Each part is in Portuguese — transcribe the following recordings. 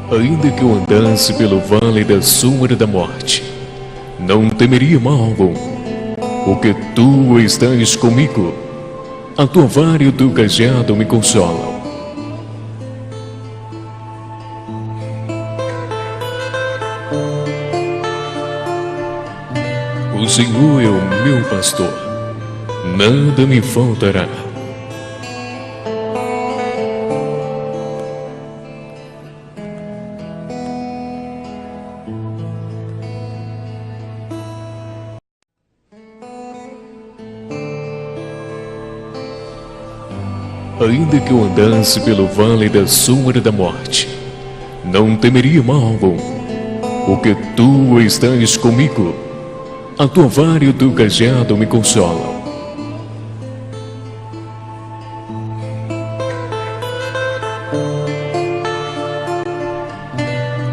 Ainda que eu andasse pelo vale da sombra da morte, não temeria mal algum, porque tu estás comigo. A tua vara e o teu cajado me consolam. O Senhor é o meu pastor, nada me faltará. Ainda que eu andasse pelo vale da sombra da morte, não temeria mal algum, porque tu estás comigo. A tua vara e o teu cajado me consolam.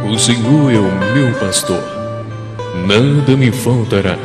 O Senhor é o meu pastor, nada me faltará.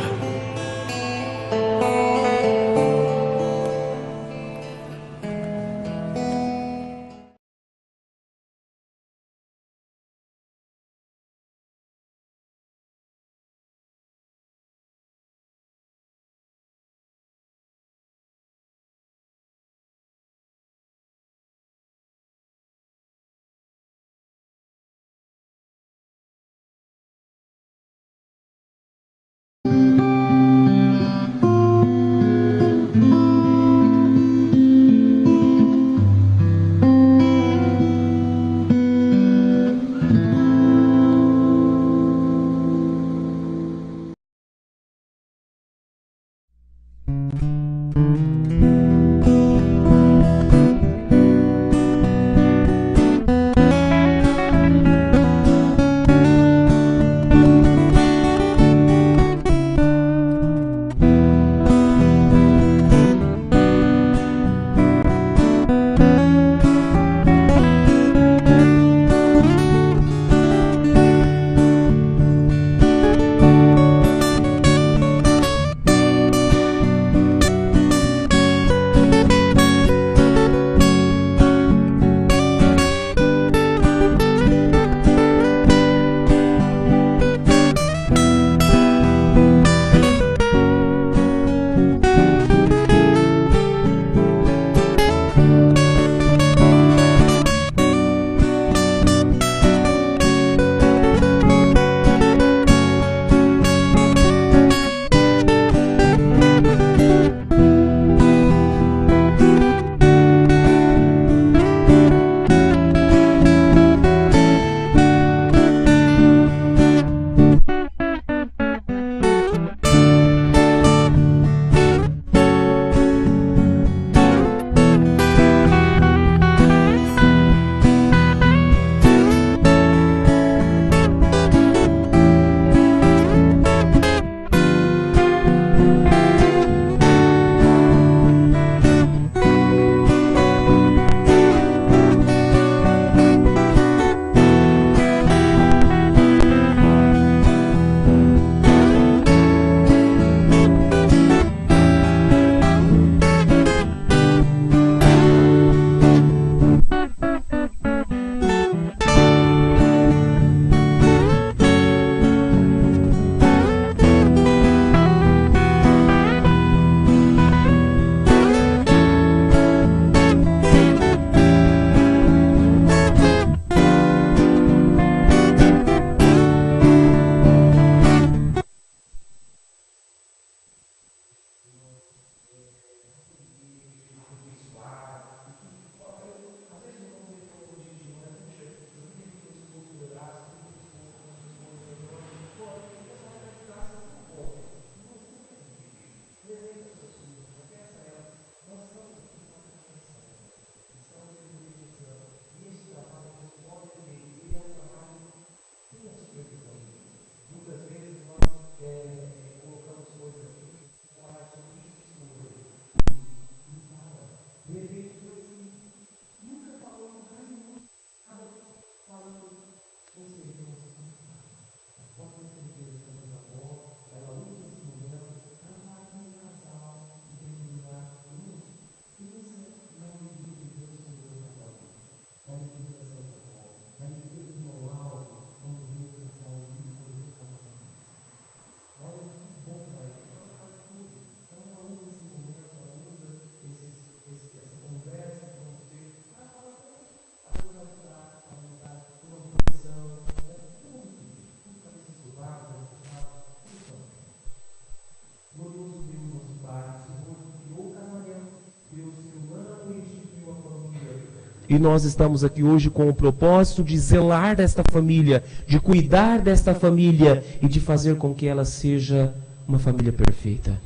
E nós estamos aqui hoje com o propósito de zelar desta família, de cuidar desta família e de fazer com que ela seja uma família perfeita.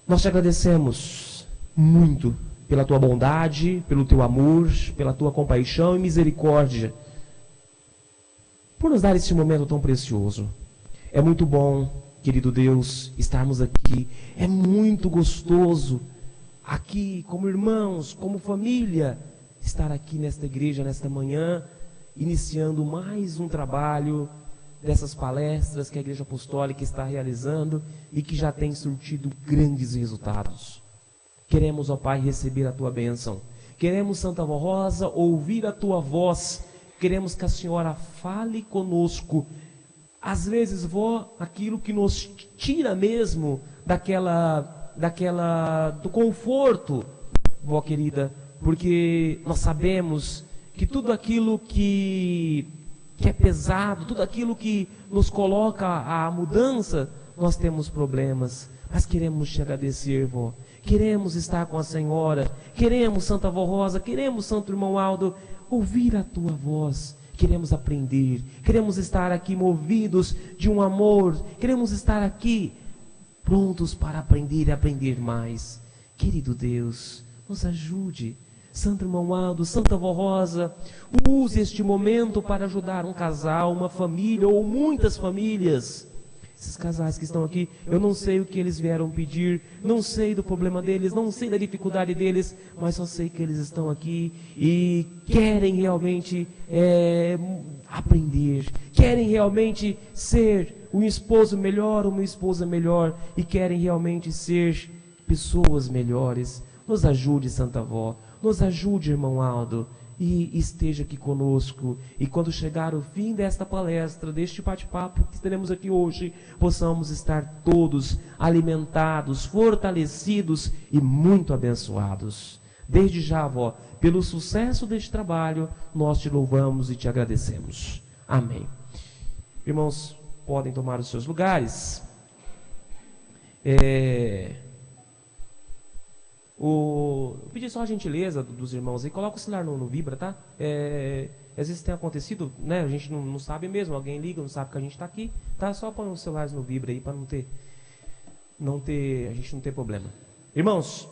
Nós te agradecemos muito pela tua bondade, pelo teu amor, pela tua compaixão e misericórdia, por nos dar este momento tão precioso. É muito bom, querido Deus, estarmos aqui. É muito gostoso aqui, como irmãos, como família, estar aqui nesta igreja, nesta manhã, iniciando mais um trabalho dessas palestras que a Igreja Apostólica está realizando e que já tem surtido grandes resultados. Queremos, ó Pai, receber a Tua bênção. Queremos, Santa Vó Rosa, ouvir a Tua voz. Queremos que a Senhora fale conosco. Às vezes, Vó, aquilo que nos tira mesmo do conforto, Vó querida, porque nós sabemos que tudo aquilo que é pesado, tudo aquilo que nos coloca à mudança, nós temos problemas. Mas queremos te agradecer, Vó. Queremos estar com a Senhora. Queremos, Santa Vó Rosa, queremos, Santo Irmão Aldo, ouvir a Tua voz. Queremos aprender. Queremos estar aqui movidos de um amor. Queremos estar aqui prontos para aprender e aprender mais. Querido Deus, nos ajude. Santo Irmão Aldo, Santa Vó Rosa, use este momento para ajudar um casal, uma família ou muitas famílias. Esses casais que estão aqui, eu não sei o que eles vieram pedir, não sei do problema deles, não sei da dificuldade deles, mas só sei que eles estão aqui e querem realmente aprender, querem realmente ser um esposo melhor, uma esposa melhor, e querem realmente ser pessoas melhores. Nos ajude, Santa Vó. Nos ajude, irmão Aldo, e esteja aqui conosco. E quando chegar o fim desta palestra, deste bate-papo que teremos aqui hoje, possamos estar todos alimentados, fortalecidos e muito abençoados. Desde já, Vó, pelo sucesso deste trabalho, nós te louvamos e te agradecemos. Amém. Irmãos, podem tomar os seus lugares. Eu pedi só a gentileza dos irmãos aí, coloca o celular no Vibra, tá? Às vezes tem acontecido, né? A gente não sabe mesmo, alguém liga, não sabe que a gente está aqui, tá? Só põe os celulares no Vibra aí para a gente não ter problema. Irmãos,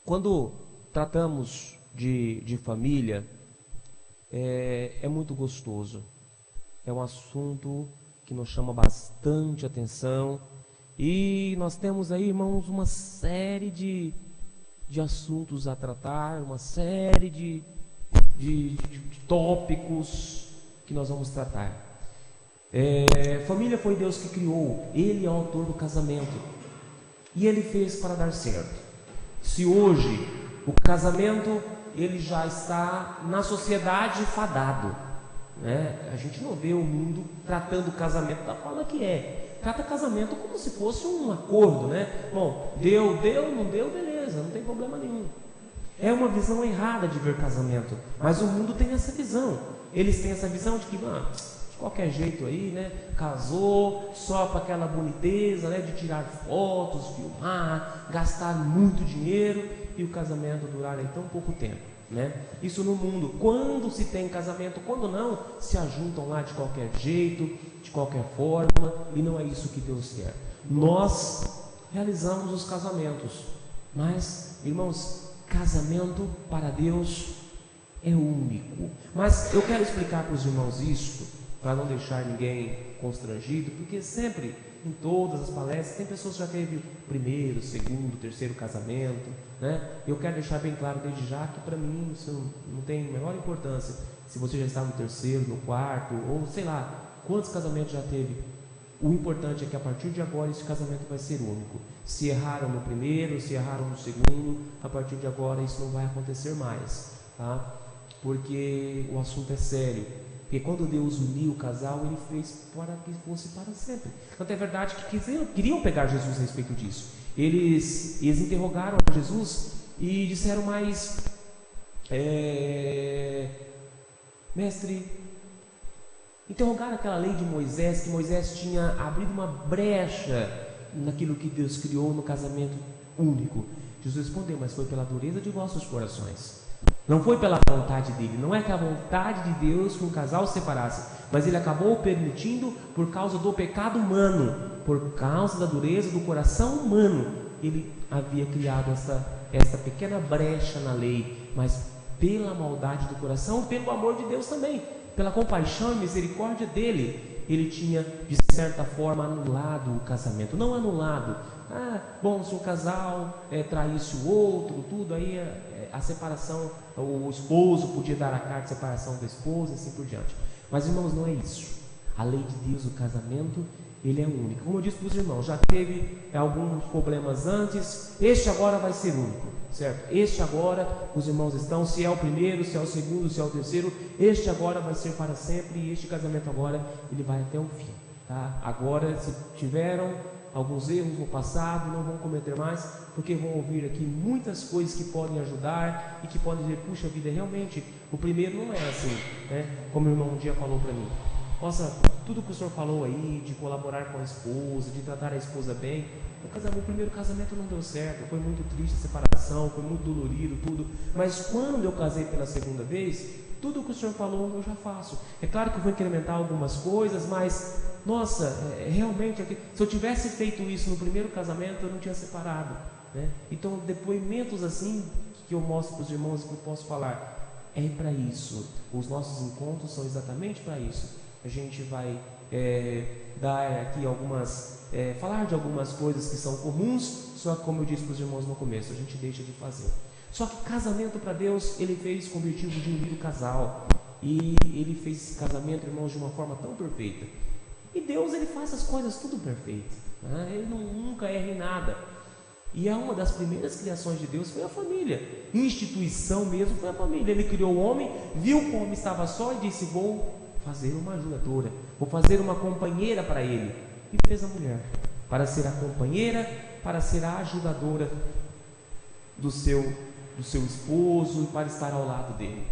quando tratamos de família, é muito gostoso. É um assunto que nos chama bastante atenção. E nós temos aí, irmãos, uma série de assuntos a tratar, uma série de tópicos que nós vamos tratar. Família foi Deus que criou, Ele é o autor do casamento e Ele fez para dar certo. Se hoje o casamento ele já está na sociedade fadado, né? A gente não vê o mundo tratando o casamento da forma que trata casamento como se fosse um acordo, né? Bom, deu, não deu, beleza, não tem problema nenhum. É uma visão errada de ver casamento, mas o mundo tem essa visão. Eles têm essa visão de que, de qualquer jeito aí, né? Casou só para aquela boniteza, né? De tirar fotos, filmar, gastar muito dinheiro e o casamento durar aí tão pouco tempo. Né? Isso no mundo, quando se tem casamento, quando não, se ajuntam lá de qualquer jeito, de qualquer forma, e não é isso que Deus quer. Nós realizamos os casamentos, mas, irmãos, casamento para Deus é único. Mas eu quero explicar para os irmãos isso, para não deixar ninguém constrangido, porque sempre, em todas as palestras, tem pessoas que já teve o primeiro, segundo, terceiro casamento, né? Eu quero deixar bem claro desde já que para mim isso não tem a menor importância se você já está no terceiro, no quarto, ou sei lá, quantos casamentos já teve. O importante é que a partir de agora esse casamento vai ser único. Se erraram no primeiro, se erraram no segundo, a partir de agora isso não vai acontecer mais, tá? Porque o assunto é sério. Porque quando Deus uniu o casal, Ele fez para que fosse para sempre. Então é verdade que queriam pegar Jesus a respeito disso. Eles interrogaram Jesus e disseram, mas mestre, interrogaram aquela lei de Moisés, que Moisés tinha abrido uma brecha naquilo que Deus criou no casamento único. Jesus respondeu: mas foi pela dureza de vossos corações. Não foi pela vontade dele. Não é que a vontade de Deus que um casal se separasse, mas ele acabou permitindo por causa do pecado humano, por causa da dureza do coração humano. Ele havia criado esta pequena brecha na lei, mas pela maldade do coração, pelo amor de Deus também, pela compaixão e misericórdia dele, ele tinha de certa forma anulado o casamento. Não anulado, se o casal traísse o outro, tudo, aí a separação, o esposo podia dar a carta de separação da esposa, assim por diante. Mas, irmãos, não é isso. A lei de Deus, o casamento, ele é único. Como eu disse para os irmãos, já teve alguns problemas antes, este agora vai ser único, certo? Este agora, os irmãos estão, se é o primeiro, se é o segundo, se é o terceiro, este agora vai ser para sempre, e este casamento agora, ele vai até o fim, tá? Agora, se tiveram alguns erros no passado, não vão cometer mais, porque vão ouvir aqui muitas coisas que podem ajudar e que podem dizer: puxa vida, realmente, o primeiro não é assim, né? Como o irmão um dia falou para mim: nossa, tudo que o senhor falou aí, de colaborar com a esposa, de tratar a esposa bem, o primeiro casamento não deu certo, foi muito triste a separação, foi muito dolorido, tudo, mas quando eu casei pela segunda vez, tudo o que o senhor falou eu já faço. É claro que eu vou incrementar algumas coisas, mas, nossa, realmente, se eu tivesse feito isso no primeiro casamento, eu não tinha separado, né? Então, depoimentos assim, que eu mostro para os irmãos, que eu posso falar, é para isso. Os nossos encontros são exatamente para isso. A gente vai dar aqui falar de algumas coisas que são comuns, só que, como eu disse para os irmãos no começo, a gente deixa de fazer. Só que casamento para Deus, ele fez com o objetivo de unir o casal. E ele fez esse casamento, irmãos, de uma forma tão perfeita. E Deus, ele faz as coisas tudo perfeito, né? Ele nunca erra em nada. E uma das primeiras criações de Deus foi a família. Instituição mesmo foi a família. Ele criou o homem, viu que o homem estava só e disse: vou fazer uma ajudadora, vou fazer uma companheira para ele. E fez a mulher, para ser a companheira, para ser a ajudadora do seu esposo e para estar ao lado dele.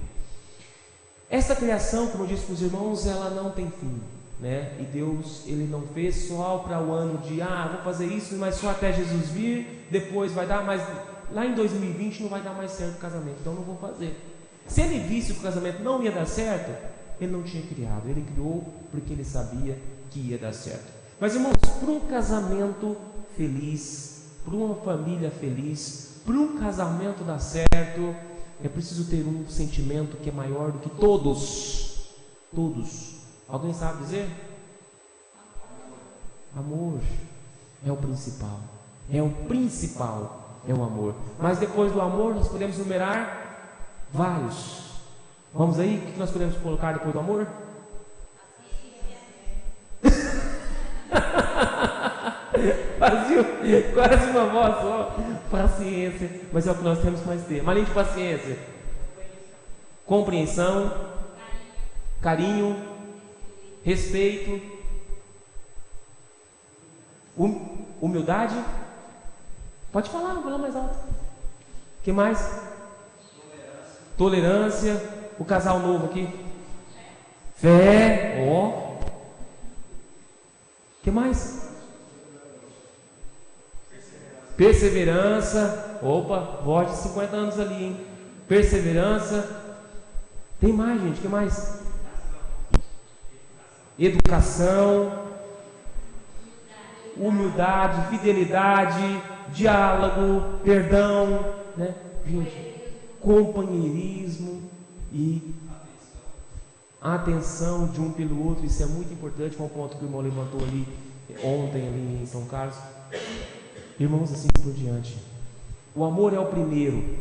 Essa criação, como eu disse para os irmãos, ela não tem fim, né? E Deus, ele não fez só para o ano de vou fazer isso, mas só até Jesus vir, depois vai dar, mas lá em 2020 não vai dar mais certo o casamento, então não vou fazer. Se ele visse que o casamento não ia dar certo, ele não tinha criado, ele criou porque ele sabia que ia dar certo. Mas, irmãos, para um casamento feliz, para uma família feliz, para um casamento dar certo, é preciso ter um sentimento que é maior do que todos. Alguém sabe dizer? Amor é o principal. É o amor. Mas depois do amor nós podemos numerar vários. Vamos aí? O que nós podemos colocar depois do amor? Quase uma voz só. Paciência. Mas é o que nós temos que mais ter. Mas além de paciência, compreensão, carinho, respeito, humildade. Pode falar, vou falar mais alto. O que mais? Tolerância. O casal novo aqui. Fé. O que mais? Perseverança. Opa, voz de 50 anos ali, hein? Perseverança. Tem mais, gente, o que mais? Educação. Humildade, fidelidade, diálogo, perdão, né? Gente, companheirismo e atenção de um pelo outro. Isso é muito importante. Foi um ponto que o irmão levantou ali ontem ali em São Carlos. Irmãos, assim por diante. O amor é o primeiro,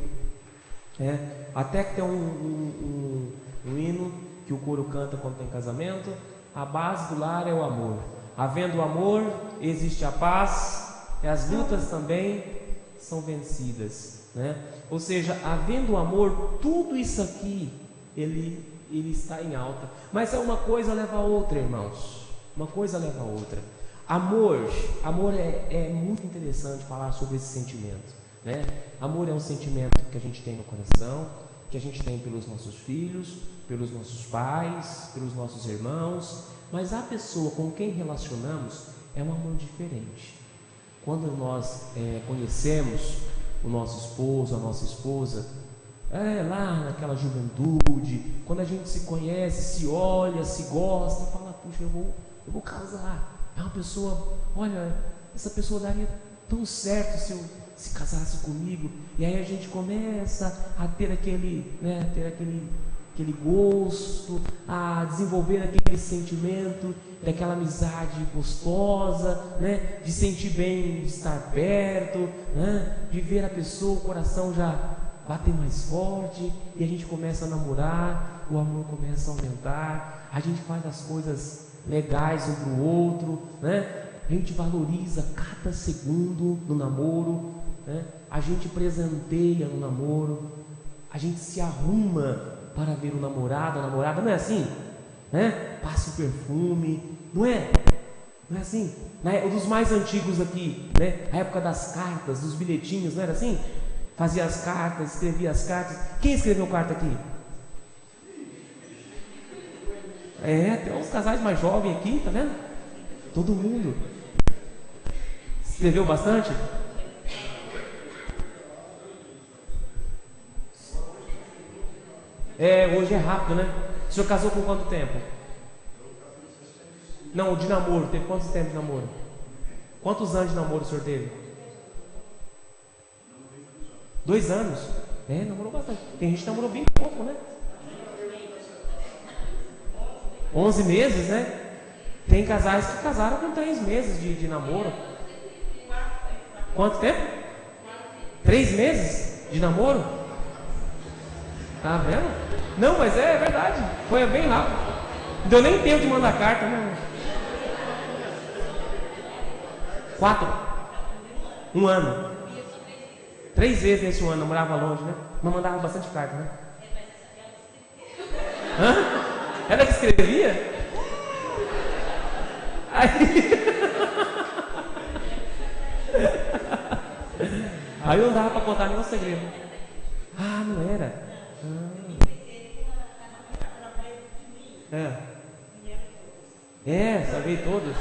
né? Até que tem um hino que o coro canta quando tem casamento. A base do lar é o amor. Havendo o amor, existe a paz, e as lutas também são vencidas, né? Ou seja, havendo o amor, tudo isso aqui, ele está em alta. Mas uma coisa leva a outra, irmãos. Uma coisa leva a outra. Amor é muito interessante falar sobre esse sentimento, né? Amor é um sentimento que a gente tem no coração, que a gente tem pelos nossos filhos, pelos nossos pais, pelos nossos irmãos. Mas a pessoa com quem relacionamos é um amor diferente. Quando nós conhecemos o nosso esposo, a nossa esposa, lá naquela juventude, quando a gente se conhece, se olha, se gosta, fala, puxa, eu vou casar. É uma pessoa, olha, essa pessoa daria tão certo se eu se casasse comigo. E aí a gente começa a ter aquele gosto, a desenvolver aquele sentimento daquela amizade gostosa, né? De sentir bem, de estar perto, né? De ver a pessoa, o coração já bater mais forte, e a gente começa a namorar, o amor começa a aumentar, a gente faz as coisas legais um para o outro, né? A gente valoriza cada segundo no namoro, né? A gente presenteia no namoro, a gente se arruma para ver o namorado, a namorada, não é assim? Né? Passa o perfume, não é? Não é assim? Dos mais antigos aqui, né? A época das cartas, dos bilhetinhos, não era assim? Fazia as cartas, escrevia as cartas. Quem escreveu carta aqui? Tem uns casais mais jovens aqui, tá vendo? Todo mundo. Escreveu bastante? Hoje é rápido, né? O senhor casou com quanto tempo? Não, de namoro. Teve quantos tempos de namoro? Quantos anos de namoro o senhor teve? 2 anos? Namorou bastante. Tem gente que namorou bem pouco, né? 11 meses, né? Tem casais que casaram com 3 meses de namoro. Quanto tempo? 3 meses de namoro? Tá vendo? Não, mas é verdade. Foi bem rápido. Não deu nem tempo de mandar carta, né? 4. 1 ano. 3 vezes nesse ano, namorava longe, né? Mas mandava bastante carta, né? Ela que escrevia? Aí não dava para contar nenhum segredo. Não era? Sabia todas.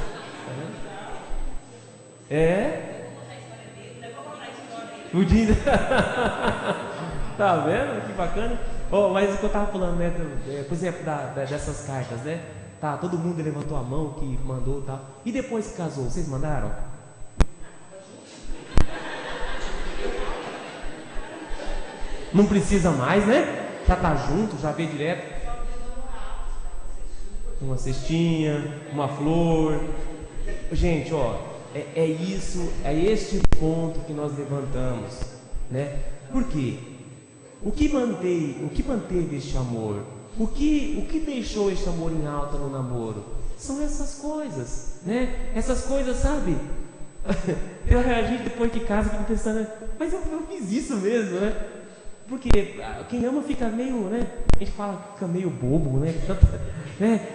O dia. Tá vendo? Que bacana. Mas o que eu estava falando, né? Por exemplo, dessas cartas, né? Tá, todo mundo levantou a mão que mandou e tal. E depois que casou, vocês mandaram? Não precisa mais, né? Já tá junto, já vê direto. Uma cestinha, uma flor. Gente, é este ponto que nós levantamos, né? Por quê? O que manteve este amor? O que deixou este amor em alta no namoro? São essas coisas, né? Essas coisas, sabe? A gente depois que casa fica pensando, mas eu fiz isso mesmo, né? Porque quem ama fica meio, né? A gente fala que fica meio bobo, né?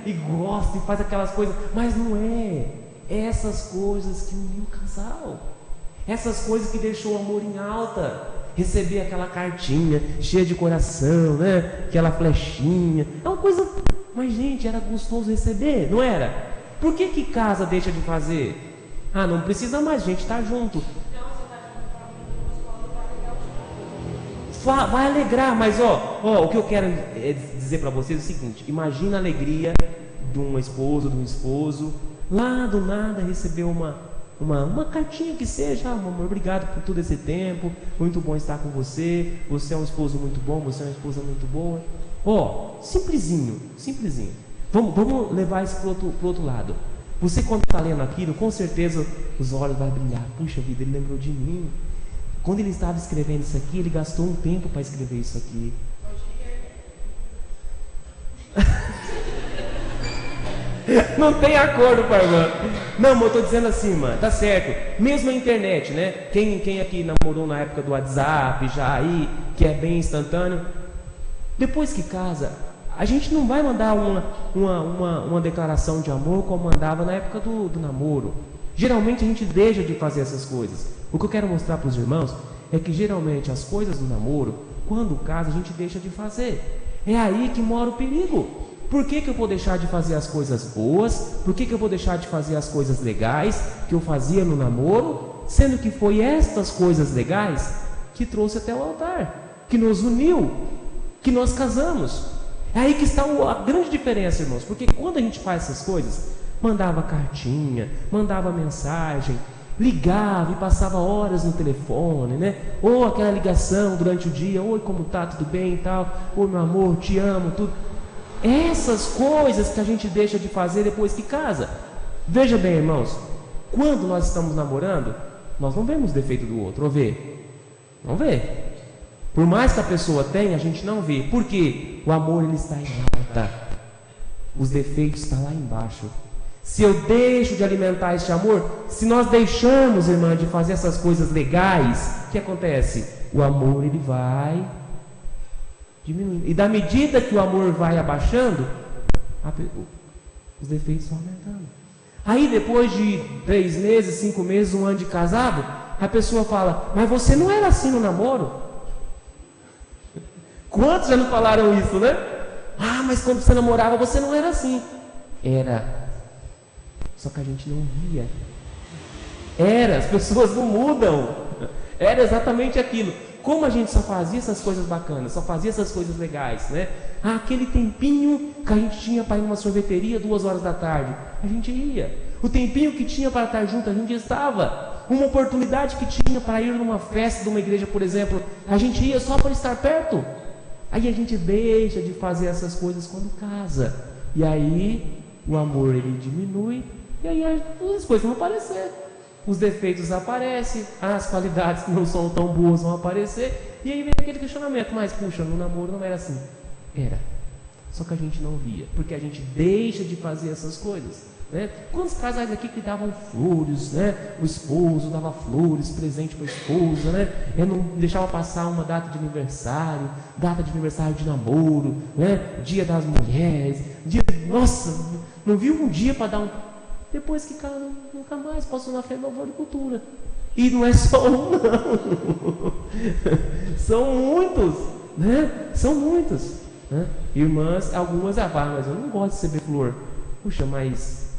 E gosta e faz aquelas coisas, mas não é. É essas coisas que uniu o casal. Essas coisas que deixou o amor em alta. Receber aquela cartinha cheia de coração, né? Aquela flechinha. É uma coisa. Mas, gente, era gostoso receber, não era? Por que casa deixa de fazer? Não precisa mais, a gente está junto. Vai alegrar, mas o que eu quero dizer para vocês é o seguinte: imagina a alegria de uma esposa, de um esposo, lá do nada recebeu uma cartinha que seja, amor, obrigado por todo esse tempo, muito bom estar com você, você é um esposo muito bom, você é uma esposa muito boa. Simplesinho. Vamos levar isso pro outro lado. Você, quando está lendo aquilo, com certeza os olhos vão brilhar. Puxa vida, ele lembrou de mim. Quando ele estava escrevendo isso aqui, ele gastou um tempo para escrever isso aqui. Não tem acordo, Parvan. Não, mas eu estou dizendo assim, mano, tá certo. Mesmo a internet, né? Quem aqui namorou na época do WhatsApp, já aí, que é bem instantâneo. Depois que casa, a gente não vai mandar uma declaração de amor como mandava na época do namoro. Geralmente a gente deixa de fazer essas coisas. O que eu quero mostrar para os irmãos é que geralmente as coisas do namoro, quando casa, a gente deixa de fazer. É aí que mora o perigo. Por que eu vou deixar de fazer as coisas boas? Por que eu vou deixar de fazer as coisas legais que eu fazia no namoro? Sendo que foi estas coisas legais que trouxe até o altar, que nos uniu, que nós casamos. É aí que está a grande diferença, irmãos, porque quando a gente faz essas coisas, mandava cartinha, mandava mensagem, ligava e passava horas no telefone, né? Ou aquela ligação durante o dia, oi, como tá, tudo bem e tal, oi, meu amor, te amo, tudo. Essas coisas que a gente deixa de fazer depois que casa. Veja bem, irmãos, quando nós estamos namorando, nós não vemos defeito do outro, ou vê? Não vê. Por mais que a pessoa tenha, a gente não vê. Por quê? O amor, ele está em alta. Os defeitos estão lá embaixo. Se eu deixo de alimentar este amor, se nós deixamos, irmã, de fazer essas coisas legais, o que acontece? O amor, ele vai diminuindo. E da medida que o amor vai abaixando, os defeitos vão aumentando. Aí depois de 3 meses, 5 meses, 1 ano de casado, a pessoa fala, mas você não era assim no namoro? Quantos já não falaram isso, né? Ah, mas quando você namorava, você não era assim. Era. Só que a gente não via. Era, as pessoas não mudam. Era exatamente aquilo. Como a gente só fazia essas coisas bacanas, só fazia essas coisas legais, né? Ah, aquele tempinho que a gente tinha para ir numa sorveteria 2 horas da tarde, a gente ia. O tempinho que tinha para estar junto, a gente estava. Uma oportunidade que tinha para ir numa festa de uma igreja, por exemplo, a gente ia só para estar perto. Aí a gente deixa de fazer essas coisas quando casa. E aí o amor, ele diminui. E aí as coisas vão aparecer. Os defeitos aparecem, as qualidades que não são tão boas vão aparecer. E aí vem aquele questionamento, mas puxa, no namoro não era assim. Era. Só que a gente não via, porque a gente deixa de fazer essas coisas, né? Quantos casais aqui que davam flores, né? O esposo dava flores, presente para a esposa, né? Eu não deixava passar uma data de aniversário de namoro, né? Dia das mulheres, nossa, não viu um dia para dar um... Depois que cara, nunca mais passou na frente da floricultura. E não é só um, não. São muitos, né? São muitos, né? Irmãs, algumas mas eu não gosto de receber flor. Puxa, mas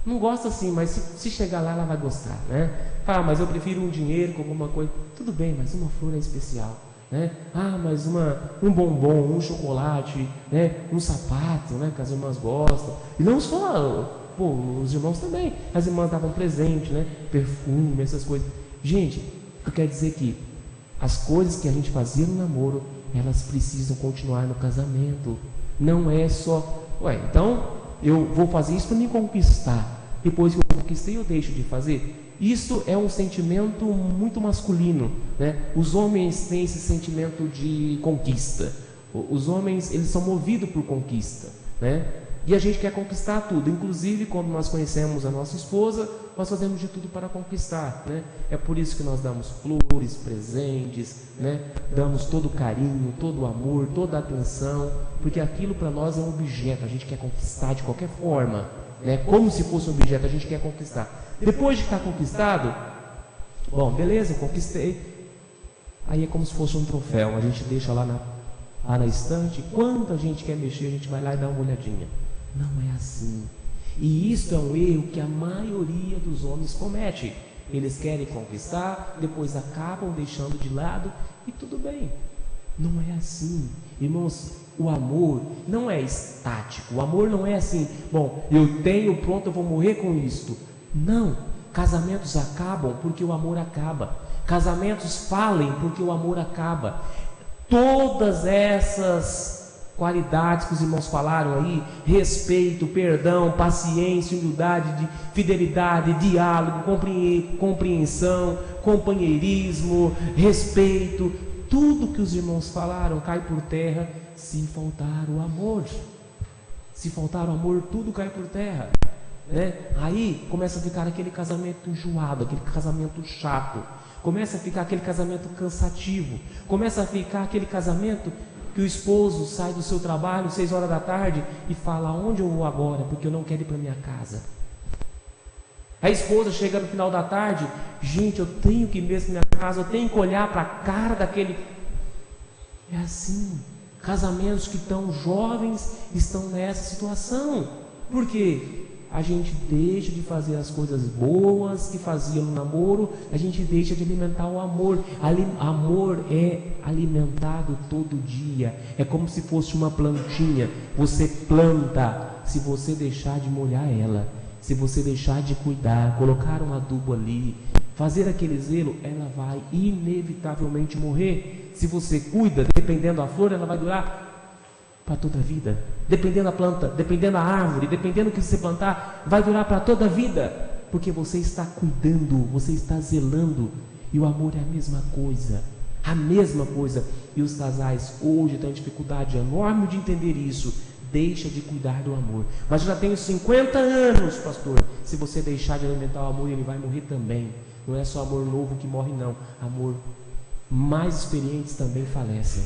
não gosta assim, mas se chegar lá, ela vai gostar, né? Ah, mas eu prefiro um dinheiro com alguma coisa. Tudo bem, mas uma flor é especial, né? Ah, mas um bombom, um chocolate, né? Um sapato, né? Que as irmãs gostam. E não só... Pô, os irmãos também. As irmãs davam presente, né? Perfume, essas coisas. Gente, eu quero dizer que as coisas que a gente fazia no namoro, elas precisam continuar no casamento. Não é só, então eu vou fazer isso para me conquistar. Depois que eu conquistei, eu deixo de fazer. Isso é um sentimento muito masculino, né? Os homens têm esse sentimento de conquista. Os homens, eles são movidos por conquista, né? E a gente quer conquistar tudo, inclusive quando nós conhecemos a nossa esposa, nós fazemos de tudo para conquistar, né? É por isso que nós damos flores, presentes, né? Damos todo o carinho, todo o amor, toda a atenção, porque aquilo para nós é um objeto, a gente quer conquistar de qualquer forma, né? Como se fosse um objeto, a gente quer conquistar. Depois de estar conquistado, bom, beleza, eu conquistei, aí é como se fosse um troféu, a gente deixa lá na estante, quando a gente quer mexer, a gente vai lá e dá uma olhadinha. Não é assim. E isso é um erro que a maioria dos homens comete. Eles querem conquistar, depois acabam deixando de lado e tudo bem. Não é assim. Irmãos, o amor não é estático. O amor não é assim, bom, eu tenho, pronto, eu vou morrer com isto. Não. Casamentos acabam porque o amor acaba. Casamentos falem porque o amor acaba. Todas essas qualidades que os irmãos falaram aí, respeito, perdão, paciência, humildade, fidelidade, diálogo, compreensão, companheirismo, respeito, tudo que os irmãos falaram cai por terra se faltar o amor. Se faltar o amor, tudo cai por terra, né? Aí começa a ficar aquele casamento enjoado, aquele casamento chato, começa a ficar aquele casamento cansativo, começa a ficar aquele casamento que o esposo sai do seu trabalho 6 horas da tarde e fala, onde eu vou agora, porque eu não quero ir para minha casa. A esposa chega no final da tarde, gente, eu tenho que ir mesmo para minha casa, eu tenho que olhar para a cara daquele... É assim, casamentos que estão jovens estão nessa situação. Por quê? a gente deixa de fazer as coisas boas que fazia no namoro, a gente deixa de alimentar o amor. Amor é alimentado todo dia, é como se fosse uma plantinha. Você planta, se você deixar de molhar ela, se você deixar de cuidar, colocar um adubo ali, fazer aquele zelo, ela vai inevitavelmente morrer. Se você cuida, dependendo da flor, ela vai durar para toda a vida. Dependendo da planta, dependendo da árvore, dependendo do que você plantar, vai durar para toda a vida, porque você está cuidando, você está zelando. E o amor é a mesma coisa, a mesma coisa. E os casais hoje têm dificuldade enorme de entender isso. Deixa de cuidar do amor. Mas eu já tenho 50 anos, pastor. Se você deixar de alimentar o amor, ele vai morrer também. Não é só amor novo que morre, não. Amor mais experientes também falecem.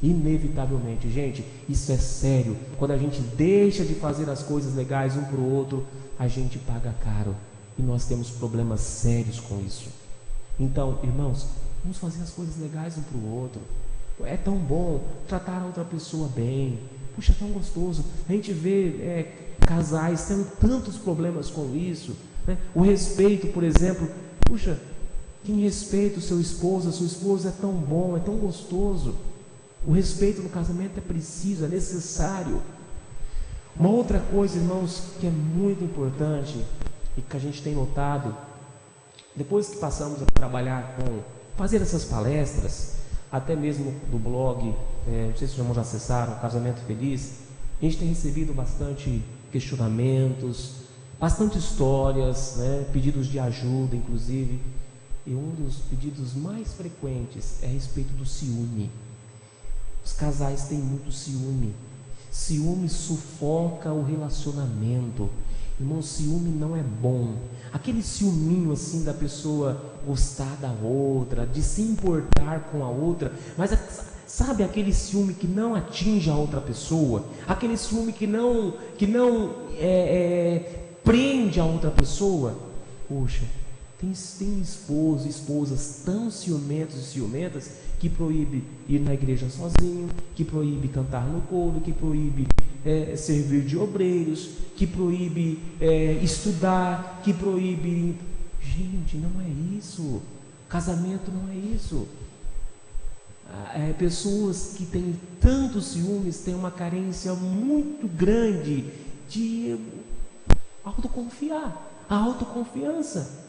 Inevitavelmente, gente, isso é sério. Quando a gente deixa de fazer as coisas legais um para o outro, a gente paga caro. E nós temos problemas sérios com isso. Então, irmãos, vamos fazer as coisas legais um para o outro. É tão bom tratar a outra pessoa bem. Puxa, é tão gostoso. A gente vê casais tendo tantos problemas com isso, né? O respeito, por exemplo. Puxa, quem respeita o seu esposo, a sua esposa, é tão bom, é tão gostoso. O respeito no casamento é preciso, é necessário. Uma outra coisa, irmãos, que é muito importante e que a gente tem notado, depois que passamos a trabalhar com fazer essas palestras, até mesmo do blog, não sei se os irmãos já acessaram, Casamento Feliz, a gente tem recebido bastante questionamentos, bastante histórias, né, pedidos de ajuda, inclusive. E um dos pedidos mais frequentes é a respeito do ciúme. Os casais têm muito ciúme. Ciúme sufoca o relacionamento. Irmão, ciúme não é bom. Aquele ciúminho assim da pessoa gostar da outra, de se importar com a outra, mas sabe aquele ciúme que não atinge a outra pessoa? Aquele ciúme que não prende a outra pessoa? Poxa, tem esposos e esposas tão ciumentos e ciumentas que proíbe ir na igreja sozinho, que proíbe cantar no coro, que proíbe servir de obreiros, que proíbe estudar, que proíbe... Gente, não é isso. Casamento não é isso. Pessoas que têm tantos ciúmes têm uma carência muito grande de autoconfiar, a autoconfiança.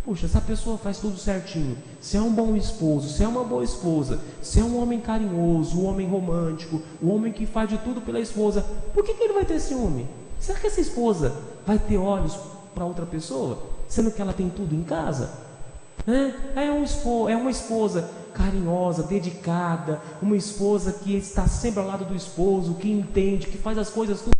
Puxa, essa pessoa faz tudo certinho, se é um bom esposo, se é uma boa esposa, se é um homem carinhoso, um homem romântico, um homem que faz de tudo pela esposa, por que ele vai ter ciúme? Será que essa esposa vai ter olhos para outra pessoa, sendo que ela tem tudo em casa? É uma esposa carinhosa, dedicada, uma esposa que está sempre ao lado do esposo, que entende, que faz as coisas tudo.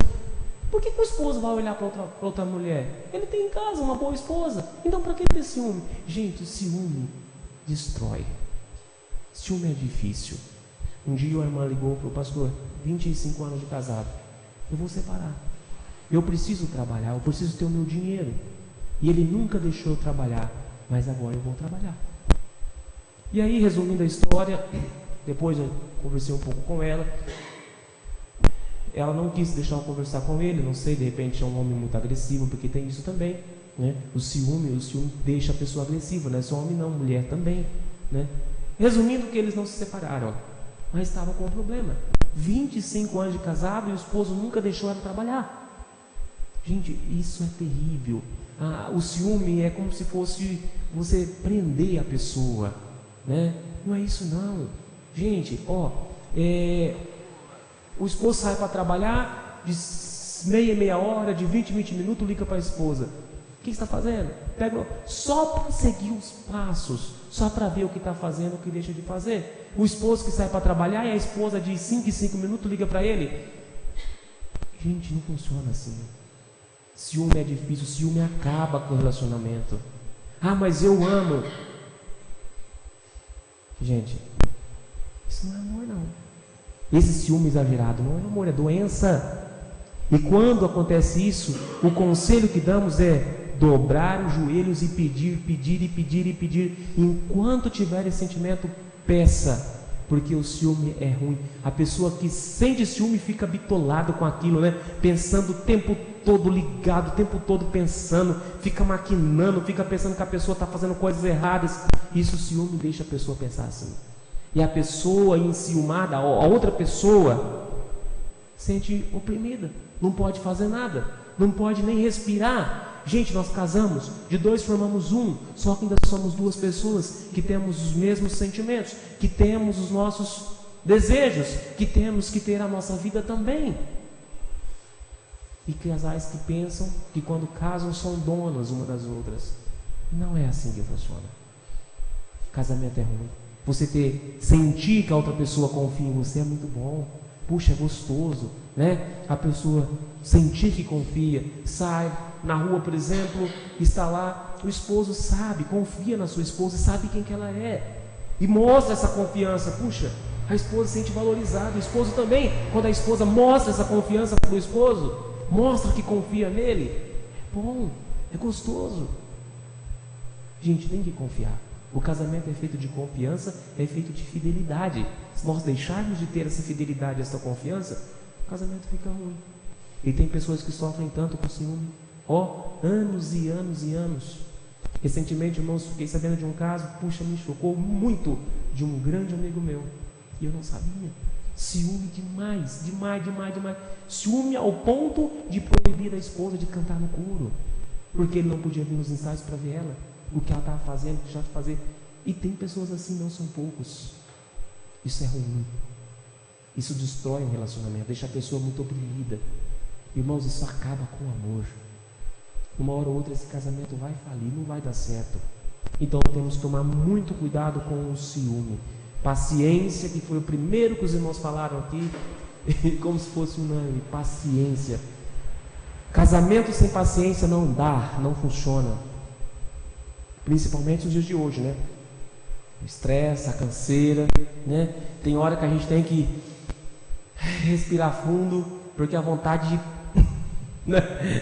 Por que o esposo vai olhar para outra mulher? Ele tem em casa uma boa esposa. Então para que ter ciúme? Gente, o ciúme destrói. Ciúme é difícil. Um dia uma irmã ligou para o pastor, 25 anos de casado. Eu vou separar. Eu preciso trabalhar, eu preciso ter o meu dinheiro. E ele nunca deixou eu trabalhar, mas agora eu vou trabalhar. E aí, resumindo a história, depois eu conversei um pouco com ela. Ela não quis deixar eu conversar com ele, não sei, de repente é um homem muito agressivo, porque tem isso também, né? O ciúme deixa a pessoa agressiva, não é só homem não, mulher também, né? Resumindo que eles não se separaram, mas estavam com um problema. 25 anos de casado e o esposo nunca deixou ela trabalhar. Gente, isso é terrível. O ciúme é como se fosse você prender a pessoa, né? Não é isso não. Gente, o esposo sai para trabalhar, de meia hora, de 20 minutos, liga para a esposa. O que está fazendo? Só para seguir os passos, só para ver o que está fazendo, o que deixa de fazer. O esposo que sai para trabalhar e a esposa de 5 em 5 minutos liga para ele. Gente, não funciona assim. Ciúme é difícil, ciúme acaba com o relacionamento. Mas eu amo. Gente, isso não é amor não. Esse ciúme exagerado não é amor, é doença. E quando acontece isso, o conselho que damos é dobrar os joelhos e pedir. Enquanto tiver esse sentimento, peça, porque o ciúme é ruim. A pessoa que sente ciúme fica bitolado com aquilo, né? Pensando o tempo todo ligado, o tempo todo pensando, fica maquinando, fica pensando que a pessoa está fazendo coisas erradas. Isso, o ciúme deixa a pessoa pensar assim. E a pessoa enciumada, a outra pessoa, sente oprimida, não pode fazer nada, não pode nem respirar. Gente, nós casamos, de dois formamos um, só que ainda somos duas pessoas que temos os mesmos sentimentos, que temos os nossos desejos, que temos que ter a nossa vida também. E casais que pensam que quando casam são donas uma das outras. Não é assim que funciona. Casamento é ruim. Você sentir que a outra pessoa confia em você é muito bom. Puxa, é gostoso, né? A pessoa sentir que confia, sai na rua, por exemplo, está lá, o esposo sabe, confia na sua esposa, sabe quem que ela é, e mostra essa confiança. Puxa, a esposa se sente valorizada, o esposo também, quando a esposa mostra essa confiança para o esposo, mostra que confia nele, é bom, é gostoso. Gente, tem que confiar. O casamento é feito de confiança, é feito de fidelidade. Se nós deixarmos de ter essa fidelidade, essa confiança, o casamento fica ruim. E tem pessoas que sofrem tanto com ciúme, anos e anos e anos. Recentemente, irmãos, fiquei sabendo de um caso, puxa, me chocou muito, de um grande amigo meu, e eu não sabia. Ciúme demais, demais. Ciúme ao ponto de proibir a esposa de cantar no coro, porque ele não podia vir nos ensaios para ver ela, o que ela estava fazendo, deixar de fazer. E tem pessoas assim, não são poucos. Isso é ruim. Isso destrói um relacionamento, deixa a pessoa muito oprimida. Irmãos, isso acaba com o amor. Uma hora ou outra esse casamento vai falir, não vai dar certo. Então temos que tomar muito cuidado com o ciúme. Paciência, que foi o primeiro que os irmãos falaram aqui, como se fosse unânime. Paciência. Casamento sem paciência não dá, não funciona. Principalmente nos dias de hoje, né? O estresse, a canseira, né? Tem hora que a gente tem que respirar fundo, porque a vontade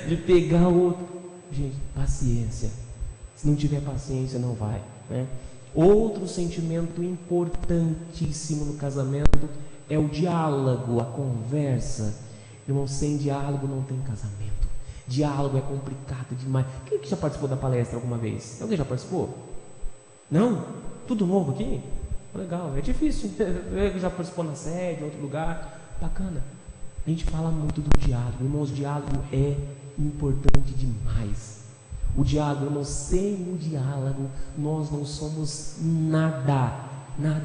de pegar o outro. Gente, paciência. Se não tiver paciência, não vai, né? Outro sentimento importantíssimo no casamento é o diálogo, a conversa. Irmão, sem diálogo não tem casamento. Diálogo é complicado demais. Quem que já participou da palestra alguma vez? Alguém já participou? Não? Tudo novo aqui? Legal, é difícil. Já participou na sede, em outro lugar. Bacana. A gente fala muito do diálogo. Irmãos, o diálogo é importante demais. O diálogo, irmãos, sem o diálogo nós não somos nada.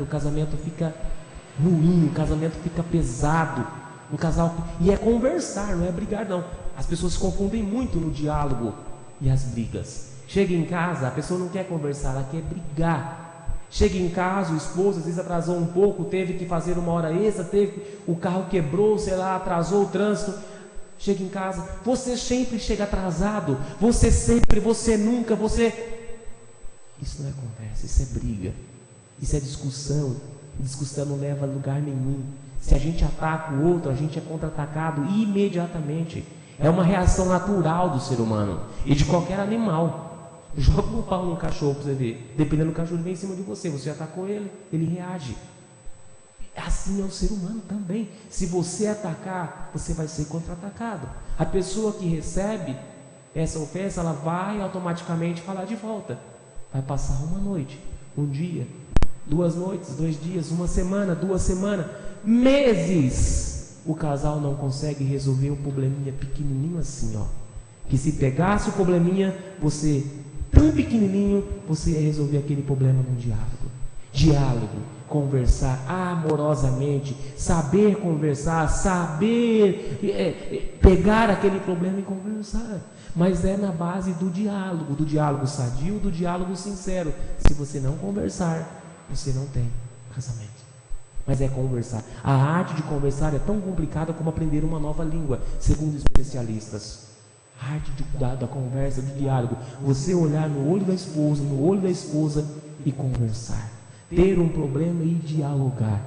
O casamento fica ruim, o casamento fica pesado. Um casal, e é conversar, não é brigar não. As pessoas se confundem muito no diálogo e as brigas. Chega em casa, a pessoa não quer conversar, ela quer brigar. Chega em casa, o esposo às vezes atrasou um pouco, teve que fazer uma hora extra, o carro quebrou, sei lá, atrasou o trânsito. Chega em casa, você sempre chega atrasado, você nunca. Isso não é conversa, isso é briga, isso é discussão. Discussão não leva a lugar nenhum. Se a gente ataca o outro, a gente é contra-atacado imediatamente. É uma reação natural do ser humano e de qualquer animal. Joga um pau num cachorro para você ver. Dependendo do cachorro, ele vem em cima de você. Você atacou ele, ele reage. Assim é o ser humano também. Se você atacar, você vai ser contra-atacado. A pessoa que recebe essa ofensa, ela vai automaticamente falar de volta. Vai passar uma noite, um dia, 2 noites, 2 dias, 1 semana, 2 semanas, meses. O casal não consegue resolver um probleminha pequenininho assim, que se pegasse o probleminha, você, tão pequenininho, você ia resolver aquele problema num diálogo, conversar amorosamente, saber conversar, saber pegar aquele problema e conversar, mas é na base do diálogo sadio, do diálogo sincero. Se você não conversar, você não tem casamento. Mas é conversar. A arte de conversar é tão complicada como aprender uma nova língua, segundo especialistas. A arte da conversa, do diálogo. Você olhar no olho da esposa e conversar. Ter um problema e dialogar.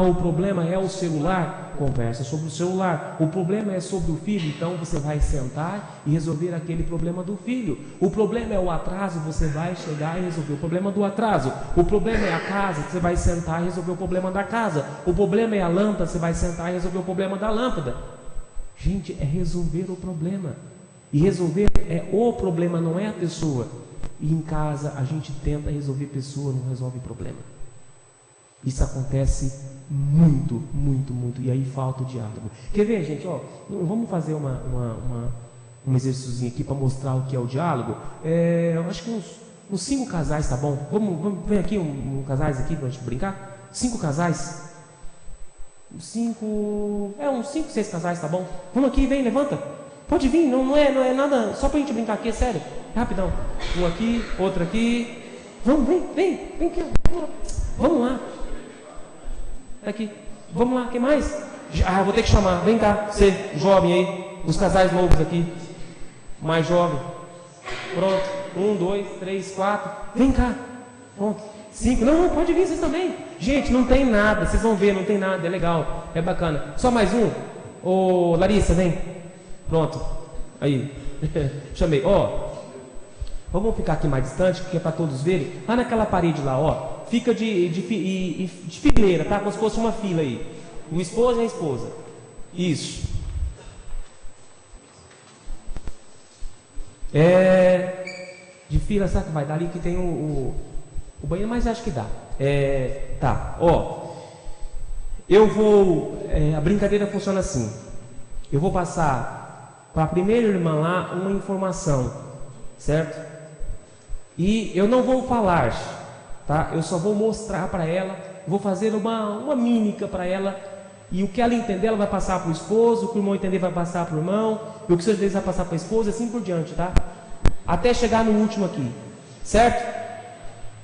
O problema é o celular? Conversa sobre o celular. O problema é sobre o filho? Então você vai sentar e resolver aquele problema do filho. O problema é o atraso? Você vai chegar e resolver o problema do atraso. O problema é a casa? Você vai sentar e resolver o problema da casa. O problema é a lâmpada? Você vai sentar e resolver o problema da lâmpada. Gente, é resolver o problema. E resolver é o problema, não é a pessoa. E em casa a gente tenta resolver pessoa, não resolve problema. Isso acontece muito, muito, muito. E aí falta o diálogo. Quer ver, gente? Ó, vamos fazer um exercíciozinho aqui para mostrar o que é o diálogo. Eu acho que uns 5 casais, tá bom? Vamos ver aqui um casais aqui para a gente brincar? 5 casais? Uns 5, 6 casais, tá bom? Vamos aqui, vem, levanta. Pode vir, não é nada, só pra gente brincar aqui, é sério. Rapidão. Um aqui, outro aqui. Vamos, vem aqui. Vamos lá. Aqui. Vamos lá, quem mais? Ah, vou ter que chamar. Vem cá, você, jovem aí. Os casais novos aqui. Mais jovem. Pronto. 1, 2, 3, 4. Vem cá. Pronto. 5. Não, pode vir, vocês também. Gente, não tem nada. Vocês vão ver, não tem nada. É legal. É bacana. Só mais um? Ô, Larissa, vem. Pronto. Aí. Chamei. Ó. Vamos ficar aqui mais distante, que é para todos verem. Lá naquela parede lá, ó. Fica de fileira, tá? Como se fosse uma fila aí. O esposo e a esposa. Isso. De fila, sabe que vai dar ali que tem o banheiro, mas acho que dá. Tá, ó. Eu vou. A brincadeira funciona assim. Eu vou passar para a primeira irmã lá uma informação, certo? E eu não vou falar, tá? Eu só vou mostrar para ela, vou fazer uma mímica para ela, e o que ela entender, ela vai passar para o esposo, o que o irmão entender vai passar para o irmão, e o que o senhor entender vai passar para a esposa, assim por diante, tá? Até chegar no último aqui, certo?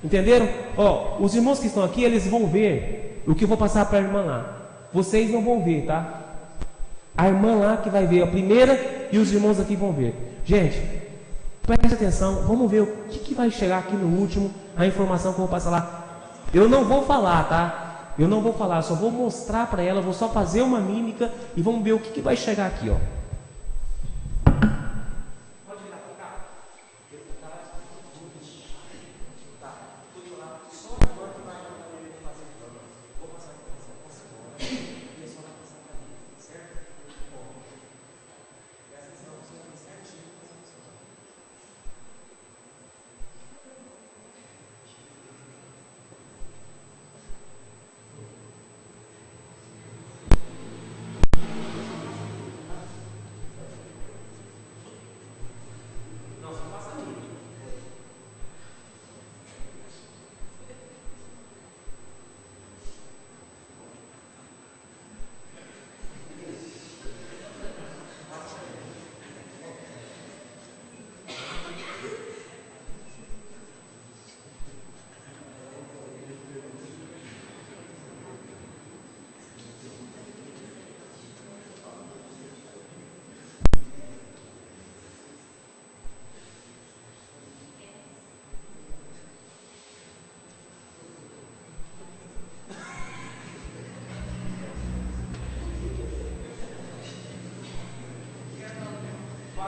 Entenderam? Ó, os irmãos que estão aqui, eles vão ver o que eu vou passar para a irmã lá. Vocês não vão ver, tá? A irmã lá que vai ver a primeira e os irmãos aqui vão ver. Gente, preste atenção, vamos ver o que vai chegar aqui no último, a informação que eu vou passar lá. Eu não vou falar, tá? Eu não vou falar, só vou mostrar para ela, vou só fazer uma mímica e vamos ver o que vai chegar aqui, ó.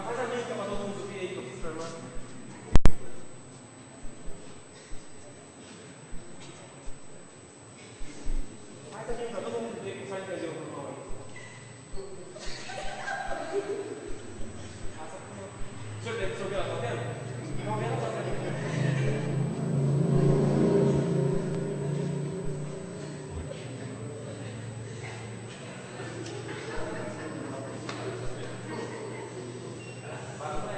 Faz a mímica para todo mundo ver aí que eu fiz para a irmã. Faz a mímica para todo mundo ver que vai entender o que eu falo aí. O senhor vê ela fazendo? Não vê ela fazendo. Vai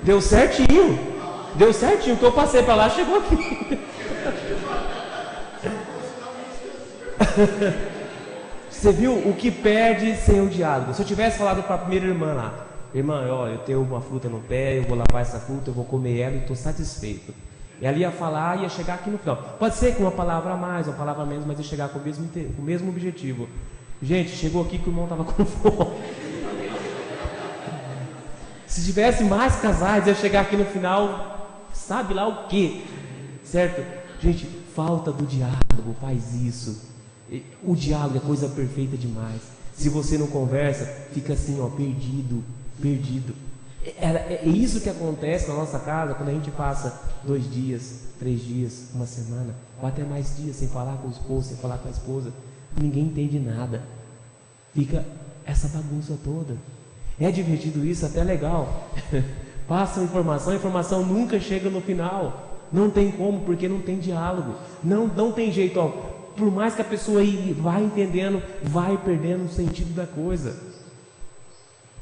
Deu certinho. Deu certinho. O que eu passei para lá chegou aqui. Você viu o que perde sem o diálogo? Se eu tivesse falado para a primeira irmã lá, irmã, ó, eu tenho uma fruta no pé, eu vou lavar essa fruta, eu vou comer ela e estou satisfeito. E ela ia falar, ia chegar aqui no final. Pode ser com uma palavra a mais, uma palavra a menos, mas ia chegar com o mesmo objetivo. Gente, chegou aqui que o irmão estava com fome. Se tivesse mais casais, ia chegar aqui no final, sabe lá o quê? Certo? Gente, falta do diálogo, faz isso. O diálogo é coisa perfeita demais. Se você não conversa, fica assim, ó, perdido. É isso que acontece na nossa casa quando a gente passa 2 dias, 3 dias, uma semana, ou até mais dias sem falar com o esposo, sem falar com a esposa. Ninguém entende nada. Fica essa bagunça toda. É divertido isso, até legal. Passa informação, a informação nunca chega no final. Não tem como, porque não tem diálogo. Não tem jeito, ó. Por mais que a pessoa aí vá entendendo, vai perdendo o sentido da coisa.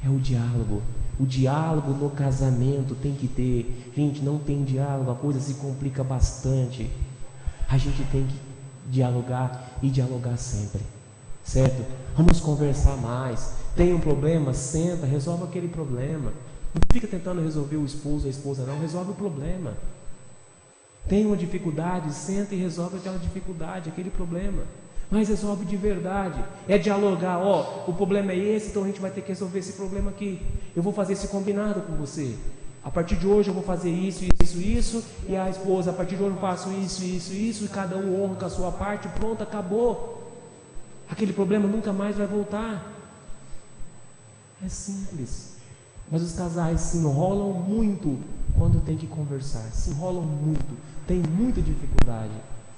É o diálogo. O diálogo no casamento tem que ter. Gente, não tem diálogo, a coisa se complica bastante. A gente tem que dialogar e dialogar sempre. Certo? Vamos conversar mais. Tem um problema? Senta, resolve aquele problema. Não fica tentando resolver o esposo, a esposa, não. Resolve o problema. Tem uma dificuldade, senta e resolve aquela dificuldade, aquele problema. Mas resolve de verdade. É dialogar, ó, o problema é esse, então a gente vai ter que resolver esse problema aqui. Eu vou fazer esse combinado com você. A partir de hoje eu vou fazer isso, e a esposa, a partir de hoje eu faço isso, e cada um honra com a sua parte, pronto, acabou. Aquele problema nunca mais vai voltar. É simples. Mas os casais se enrolam muito quando tem que conversar. Se enrolam muito. Tem muita dificuldade.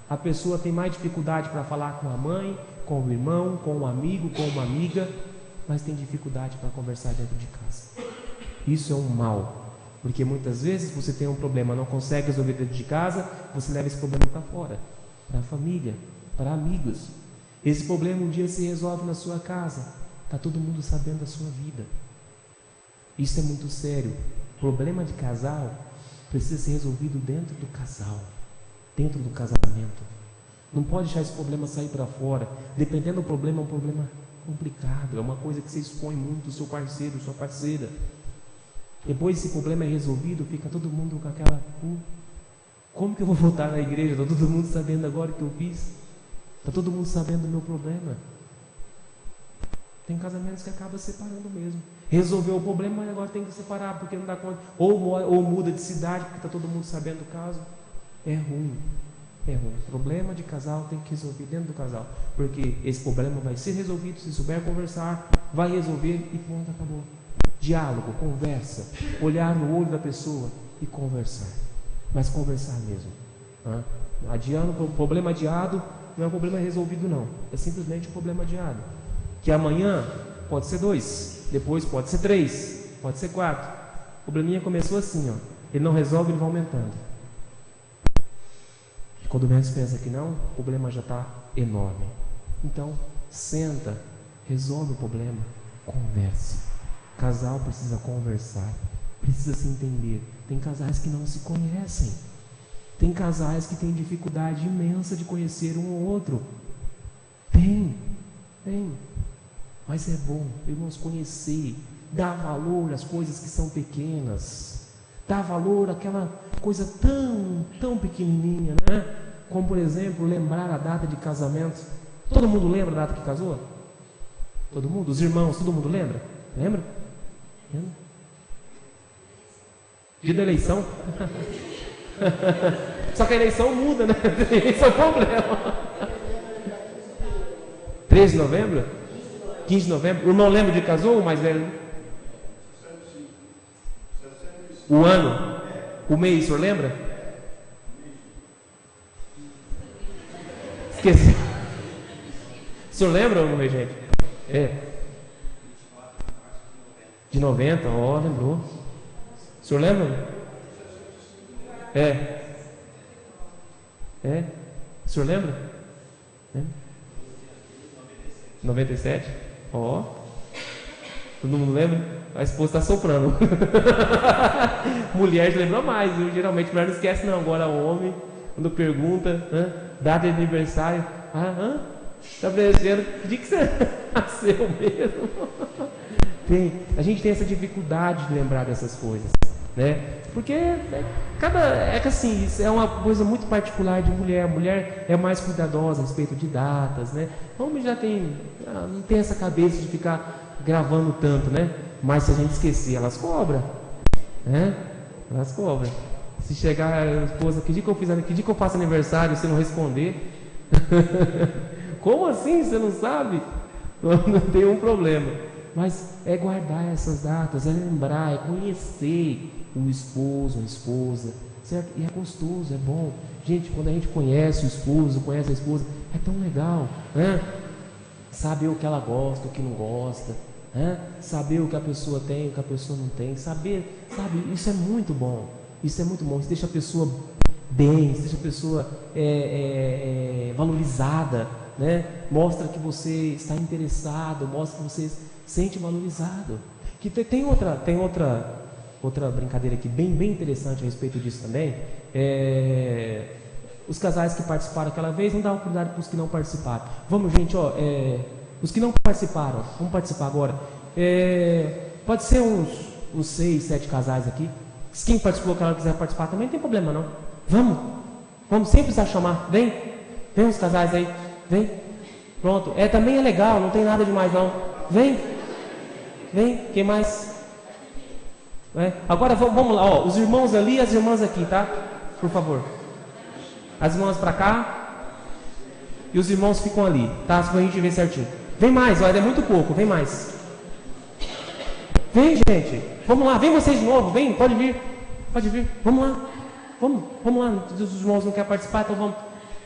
A pessoa tem mais dificuldade para falar com a mãe, com o irmão, com um amigo, com uma amiga, mas tem dificuldade para conversar dentro de casa. Isso é um mal. Porque muitas vezes você tem um problema, não consegue resolver dentro de casa, você leva esse problema para fora, para a família, para amigos. Esse problema um dia se resolve na sua casa. Está todo mundo sabendo da sua vida. Isso é muito sério. Problema de casal precisa ser resolvido dentro do casal, dentro do casamento. Não pode deixar esse problema sair para fora. Dependendo do problema, é um problema complicado. É uma coisa que você expõe muito o seu parceiro, sua parceira. Depois esse problema é resolvido, fica todo mundo com aquela... como que eu vou voltar na igreja? Está todo mundo sabendo agora o que eu fiz? Está todo mundo sabendo do meu problema? Tem casamentos que acabam separando mesmo. Resolveu o problema, mas agora tem que separar, porque não dá conta. Ou muda de cidade, porque está todo mundo sabendo do caso. É ruim. É ruim. Problema de casal tem que resolver dentro do casal. Porque esse problema vai ser resolvido, se souber conversar, vai resolver e pronto, acabou. Diálogo, conversa. Olhar no olho da pessoa e conversar. Mas conversar mesmo. Adiando, o problema adiado não é um problema resolvido não. É simplesmente um problema adiado. Que amanhã pode ser 2, depois pode ser 3, pode ser 4. O probleminha começou assim, ó. Ele não resolve, ele vai aumentando. Quando menos pensa que não, o problema já está enorme. Então, senta, resolve o problema, converse. Casal precisa conversar, precisa se entender. Tem casais que não se conhecem. Tem casais que têm dificuldade imensa de conhecer um ou outro. Tem. Mas é bom, irmãos, conhecer, dar valor às coisas que são pequenas, dar valor àquela coisa tão pequenininha, né? Como, por exemplo, lembrar a data de casamento. Todo mundo lembra a data que casou? Todo mundo? Os irmãos, todo mundo lembra? Lembra? Dia da eleição? Só que a eleição muda, né? Esse é o problema. 13 de novembro? 15 de novembro. O irmão lembra de casou, o mais velho? O ano? O mês, o senhor lembra? Esqueci. O senhor lembra, meu regente? De 90, lembrou. O senhor lembra? O senhor lembra? 97? Todo mundo lembra? A esposa está soprando. Mulher lembra mais, viu? Geralmente mulher não esquece não. Agora o homem, quando pergunta, data de aniversário, está parecendo, que dia que você nasceu mesmo? A gente tem essa dificuldade de lembrar dessas coisas, né? Porque é que assim, isso é uma coisa muito particular de mulher. A mulher é mais cuidadosa a respeito de datas, né? O homem não tem essa cabeça de ficar gravando tanto, né? Mas se a gente esquecer, elas cobram, né? Elas cobram. Se chegar a esposa, que dia que eu faço aniversário, e você não responder? Como assim? Você não sabe? Não tem um problema. Mas é guardar essas datas, é lembrar, é conhecer o esposo, a esposa, certo? E é gostoso, é bom. Gente, quando a gente conhece o esposo, conhece a esposa, é tão legal, né? Saber o que ela gosta, o que não gosta, né? Saber o que a pessoa tem, o que a pessoa não tem, saber, sabe? Isso é muito bom. Isso é muito bom. Isso deixa a pessoa bem, isso deixa a pessoa valorizada, né? Mostra que você está interessado, mostra que você sente valorizado. Que tem outra brincadeira aqui bem interessante a respeito disso também. Os casais que participaram aquela vez, não dá oportunidade para os que não participaram. Vamos, gente, os que não participaram, vamos participar agora. Pode ser uns 6, 7 casais aqui. Se quem participou que ela quiser participar também, não tem problema não. Vamos, sem precisar chamar. Vem os casais aí, vem. Pronto, também é legal, não tem nada demais não. Vem, quem mais? Agora vamos lá, os irmãos ali e as irmãs aqui, tá? Por favor. As irmãs para cá e os irmãos ficam ali, tá? Só pra gente ver certinho. Vem mais, olha, é muito pouco, vem mais. Vem, gente, vamos lá, vem vocês de novo, vem, pode vir, vamos lá, vamos lá. Os irmãos não querem participar, então vamos.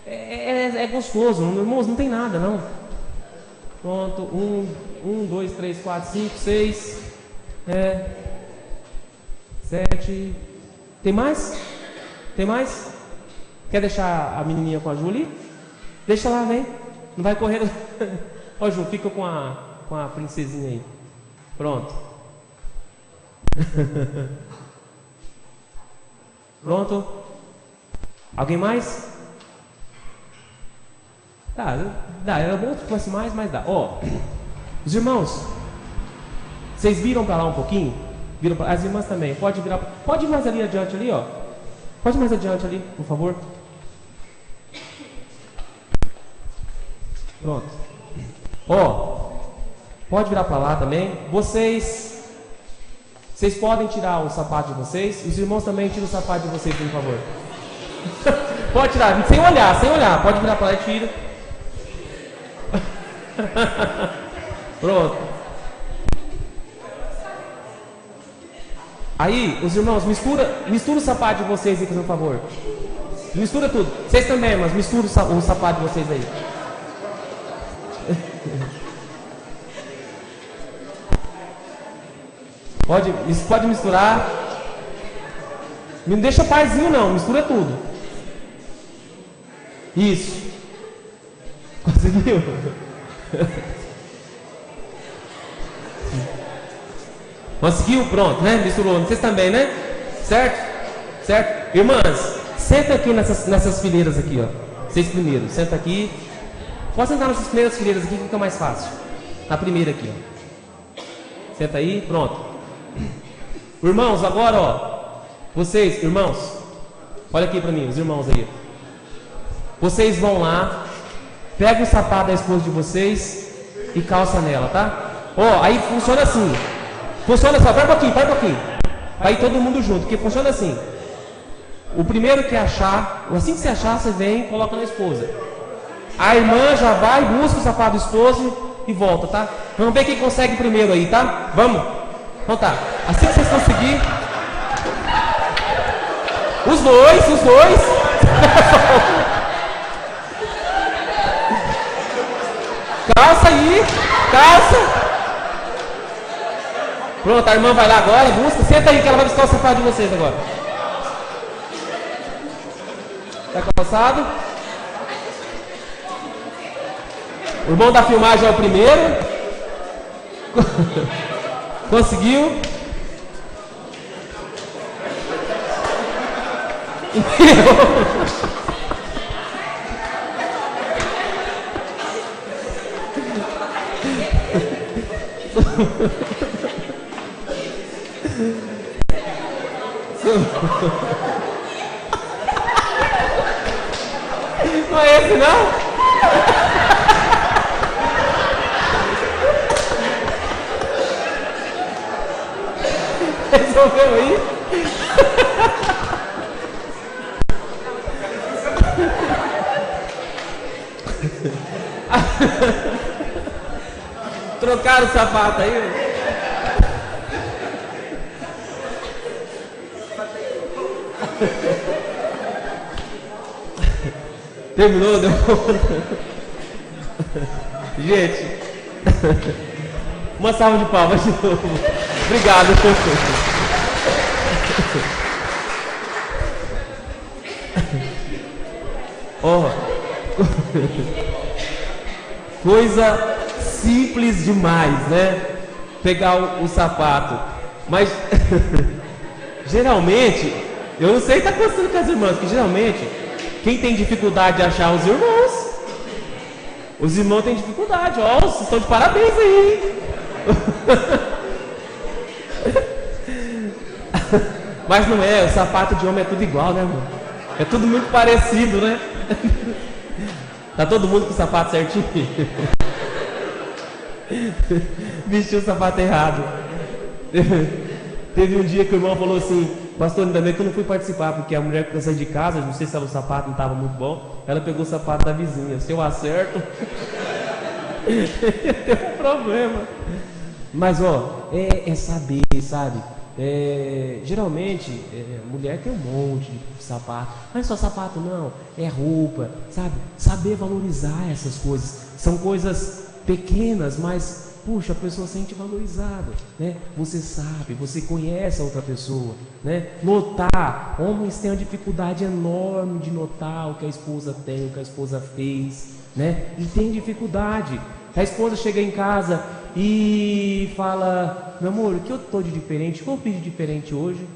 É gostoso, irmãos, não tem nada, não. Pronto, 1, 2, 3, 4, 5, 6, 7. Tem mais? Quer deixar a menininha com a Júlia? Deixa lá, vem. Não vai correr. Ó, Ju, fica com a princesinha aí. Pronto. Pronto. Alguém mais? Dá, era bom se fosse mais, mas dá. Os irmãos, vocês viram para lá um pouquinho? As irmãs também, pode ir mais ali adiante ali, ó. Pode ir mais adiante ali, por favor. Pronto. Pode virar para lá também. Vocês podem tirar o sapato de vocês. Os irmãos também tiram o sapato de vocês, por favor. Pode tirar, sem olhar. Pode virar para lá e tira. Pronto. Aí, os irmãos, mistura o sapato de vocês aí, por favor. Mistura tudo. Vocês também, mas mistura o sapato de vocês aí. Pode misturar. Não deixa parzinho não, mistura tudo. Isso. Conseguiu? Conseguiu? Pronto, né? Misturou. Vocês também, né? Certo? Irmãs, senta aqui nessas fileiras aqui, ó. Vocês primeiro, senta aqui. Pode sentar nessas primeiras fileiras aqui que fica mais fácil. Na primeira aqui, ó. Senta aí, pronto. Irmãos, agora, ó. Vocês, irmãos, olha aqui pra mim, os irmãos aí. Vocês vão lá, pega o sapato da esposa de vocês e calça nela, tá? Aí funciona assim. Funciona só, para um pouquinho. Aí todo mundo junto, porque funciona assim. O primeiro que achar, assim que você achar, você vem e coloca na esposa. A irmã já vai, busca o sapato do esposo e volta, tá? Vamos ver quem consegue primeiro aí, tá? Vamos. Então tá. Assim que vocês conseguirem. Os dois. Calça aí. Pronto, a irmã vai lá agora, busca. Senta aí que ela vai buscar o sapato de vocês agora. Tá calçado? O irmão da filmagem é o primeiro. Conseguiu? Não é esse, não? Resolveu aí? Trocaram o sapato aí? Terminou? Deu conta? Gente, uma salva de palmas de novo. Obrigado. Ó, coisa simples demais, né? Pegar o sapato. Mas geralmente, eu não sei o que está acontecendo com as irmãs, que geralmente quem tem dificuldade de achar os irmãos. Os irmãos têm dificuldade, ó, vocês estão de parabéns aí, hein? Mas não é, o sapato de homem é tudo igual, né, irmão? É tudo muito parecido, né? Tá todo mundo com o sapato certinho? Vestiu o sapato errado. Teve um dia que o irmão falou assim: pastor, ainda bem que eu não fui participar, porque a mulher que eu saí de casa, não sei se o sapato não estava muito bom, ela pegou o sapato da vizinha. Se eu acerto, tem um problema. Mas ó, é saber, sabe? Geralmente, mulher tem um monte de sapato, mas só sapato não, é roupa, sabe? Saber valorizar essas coisas, são coisas pequenas, mas puxa, a pessoa se sente valorizada, né? Você sabe, você conhece a outra pessoa, né? Notar, homens têm uma dificuldade enorme de notar o que a esposa tem, o que a esposa fez, né? E tem dificuldade. A esposa chega em casa e fala: meu amor, o que eu estou de diferente? O que eu fiz de diferente hoje?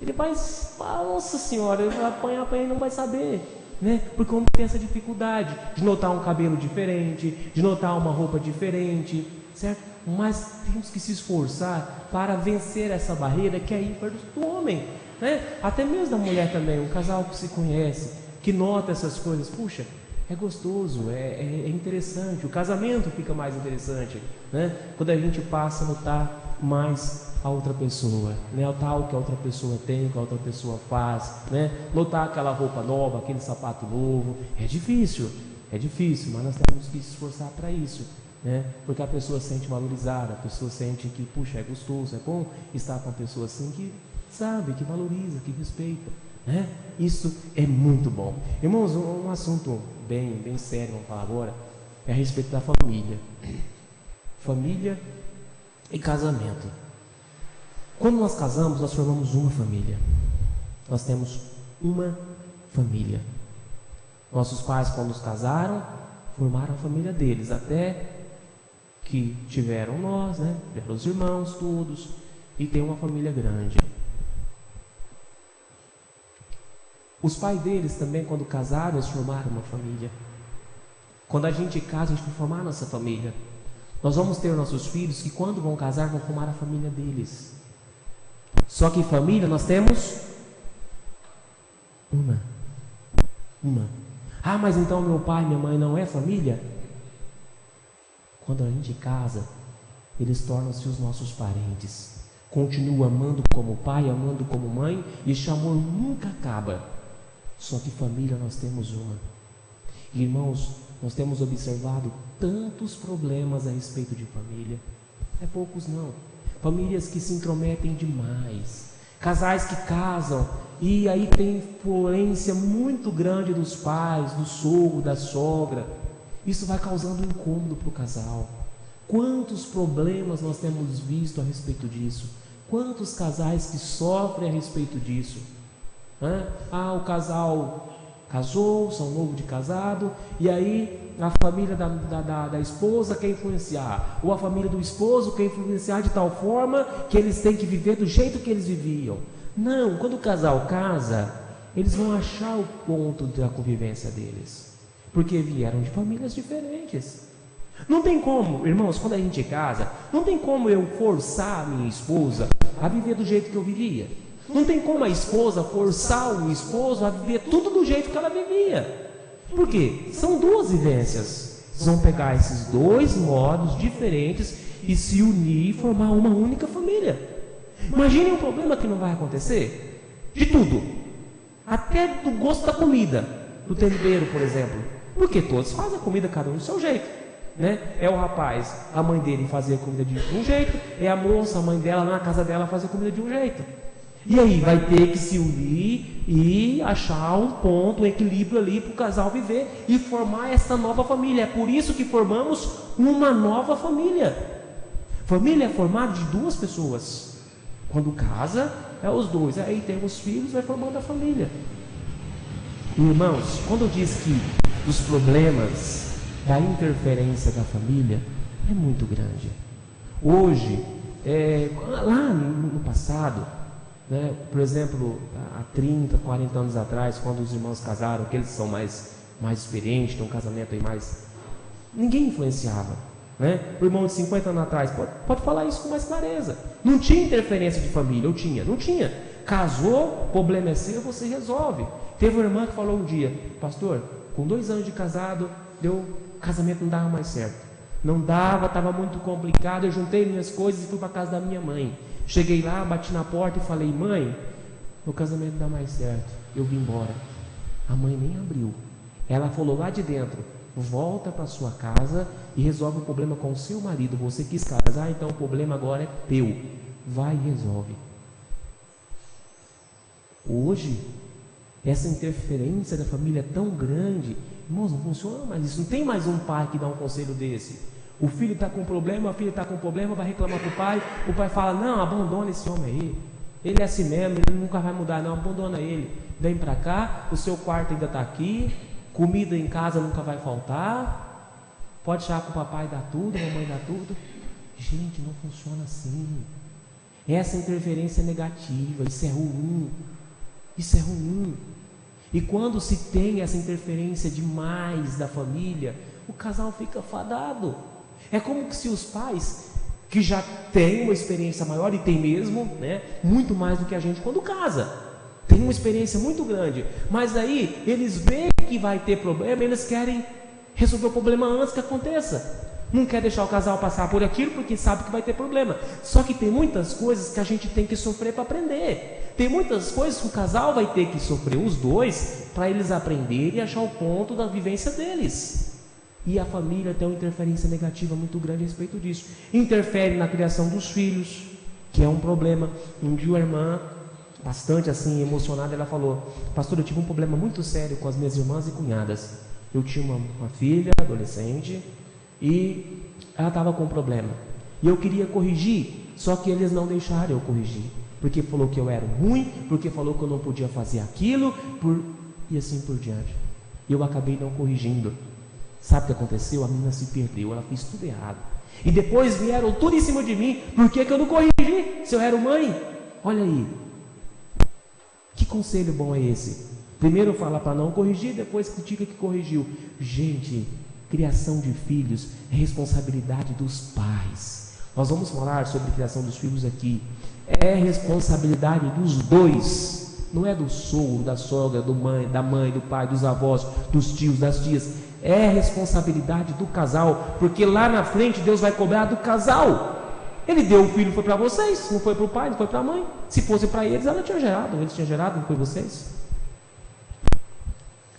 Ele vai, nossa senhora, ele vai apanhar e não vai saber, né? Porque o homem tem essa dificuldade de notar um cabelo diferente, de notar uma roupa diferente, certo? Mas temos que se esforçar para vencer essa barreira que é ímpar do homem, né? Até mesmo da mulher também, um casal que se conhece, que nota essas coisas, puxa, é gostoso, é interessante, o casamento fica mais interessante, né? Quando a gente passa a notar mais a outra pessoa, né? Notar o que a outra pessoa tem, o que a outra pessoa faz, né? Notar aquela roupa nova, aquele sapato novo. É difícil, mas nós temos que se esforçar para isso, né? Porque a pessoa se sente valorizada, a pessoa sente que, puxa, é gostoso, é bom estar com uma pessoa assim que sabe, que valoriza, que respeita, né? Isso é muito bom. Irmãos, um assunto bem sério, vamos falar agora, é a respeito da família. Família e casamento. Quando nós casamos, nós formamos uma família. Nós temos uma família. Nossos pais, quando nos casaram, formaram a família deles, até que tiveram nós, né? Tiveram os irmãos todos, e tem uma família grande. Os pais deles também, quando casaram, eles formaram uma família. Quando a gente casa, a gente vai formar a nossa família. Nós vamos ter nossos filhos que, quando vão casar, vão formar a família deles. Só que família nós temos uma. Ah, mas então meu pai e minha mãe não é família? Quando a gente casa, eles tornam-se os nossos parentes. Continua amando como pai, amando como mãe, e esse amor nunca acaba. Só que família nós temos uma. Irmãos, nós temos observado tantos problemas a respeito de família. É poucos não. Famílias que se intrometem demais. Casais que casam e aí tem influência muito grande dos pais, do sogro, da sogra. Isso vai causando um incômodo para o casal. Quantos problemas nós temos visto a respeito disso? Quantos casais que sofrem a respeito disso? O casal casou, são novo de casado, e aí a família da esposa quer influenciar, ou a família do esposo quer influenciar de tal forma que eles têm que viver do jeito que eles viviam. Não, quando o casal casa, eles vão achar o ponto da convivência deles, porque vieram de famílias diferentes. Não tem como, irmãos, quando a gente casa, não tem como eu forçar a minha esposa a viver do jeito que eu vivia. Não tem como a esposa forçar o esposo a viver tudo do jeito que ela vivia. Por quê? São duas vivências. Vocês vão pegar esses dois modos diferentes e se unir e formar uma única família. Imaginem um problema que não vai acontecer. De tudo. Até do gosto da comida. Do tempero, por exemplo. Porque todos fazem a comida cada um do seu jeito. Né? É o rapaz, a mãe dele fazia comida de um jeito. É a moça, a mãe dela, na casa dela fazia comida de um jeito. E aí vai ter que se unir e achar um ponto, um equilíbrio ali para o casal viver e formar essa nova família. É por isso que formamos uma nova família. Família é formada de duas pessoas. Quando casa, é os dois. Aí tem os filhos, vai formando a família. Irmãos, quando eu disse que os problemas da interferência da família é muito grande. Hoje, lá no passado, né, por exemplo, há 30, 40 anos atrás, quando os irmãos casaram, que eles são mais experientes, têm um casamento aí mais... Ninguém influenciava. Né? O irmão de 50 anos atrás pode falar isso com mais clareza. Não tinha interferência de família, ou tinha? Não tinha. Casou, problema é seu, você resolve. Teve uma irmã que falou um dia: pastor, com 2 anos de casado, o casamento não dava mais certo. Não dava, estava muito complicado. Eu juntei minhas coisas e fui para a casa da minha mãe. Cheguei lá, bati na porta e falei: mãe, meu casamento não dá mais certo. Eu vim embora. A mãe nem abriu. Ela falou lá de dentro: volta para sua casa e resolve o problema com o seu marido. Você quis casar, então o problema agora é teu. Vai e resolve. Hoje, essa interferência da família é tão grande, irmãos, não funciona mais isso. Não tem mais um pai que dá um conselho desse. O filho está com problema, a filha está com problema, vai reclamar para o pai fala: não, abandona esse homem aí, ele é assim mesmo, ele nunca vai mudar não, abandona ele, vem para cá, o seu quarto ainda está aqui, comida em casa nunca vai faltar, pode chegar com o papai, dá tudo, a mamãe dá tudo. Gente, não funciona assim. Essa interferência é negativa, isso é ruim. Isso é ruim. E quando se tem essa interferência demais da família, o casal fica fadado. É como se os pais, que já têm uma experiência maior, e tem mesmo, né, muito mais do que a gente quando casa, tem uma experiência muito grande, mas aí eles veem que vai ter problema, eles querem resolver o problema antes que aconteça. Não quer deixar o casal passar por aquilo porque sabe que vai ter problema. Só que tem muitas coisas que a gente tem que sofrer para aprender. Tem muitas coisas que o casal vai ter que sofrer, os dois, para eles aprenderem e achar o ponto da vivência deles. E a família tem uma interferência negativa muito grande a respeito disso. Interfere na criação dos filhos, que é um problema. Um dia uma irmã, bastante assim emocionada, ela falou: pastor, eu tive um problema muito sério com as minhas irmãs e cunhadas. Eu tinha uma filha, adolescente, e ela estava com um problema. E eu queria corrigir, só que eles não deixaram eu corrigir. Porque falou que eu era ruim, porque falou que eu não podia fazer aquilo, e assim por diante. E eu acabei não corrigindo. Sabe o que aconteceu? A menina se perdeu, ela fez tudo errado. E depois vieram tudo em cima de mim. Por que eu não corrigi? Se eu era mãe? Olha aí. Que conselho bom é esse? Primeiro fala para não corrigir, depois critica que corrigiu. Gente, criação de filhos é responsabilidade dos pais. Nós vamos falar sobre criação dos filhos aqui. É responsabilidade dos dois. Não é do sogro, da sogra, da mãe, do pai, dos avós, dos tios, das tias. É responsabilidade do casal, porque lá na frente Deus vai cobrar do casal. Ele deu o filho, foi para vocês, não foi para o pai, não foi para a mãe. Se fosse para eles, ela tinha gerado, eles tinham gerado, não foi vocês.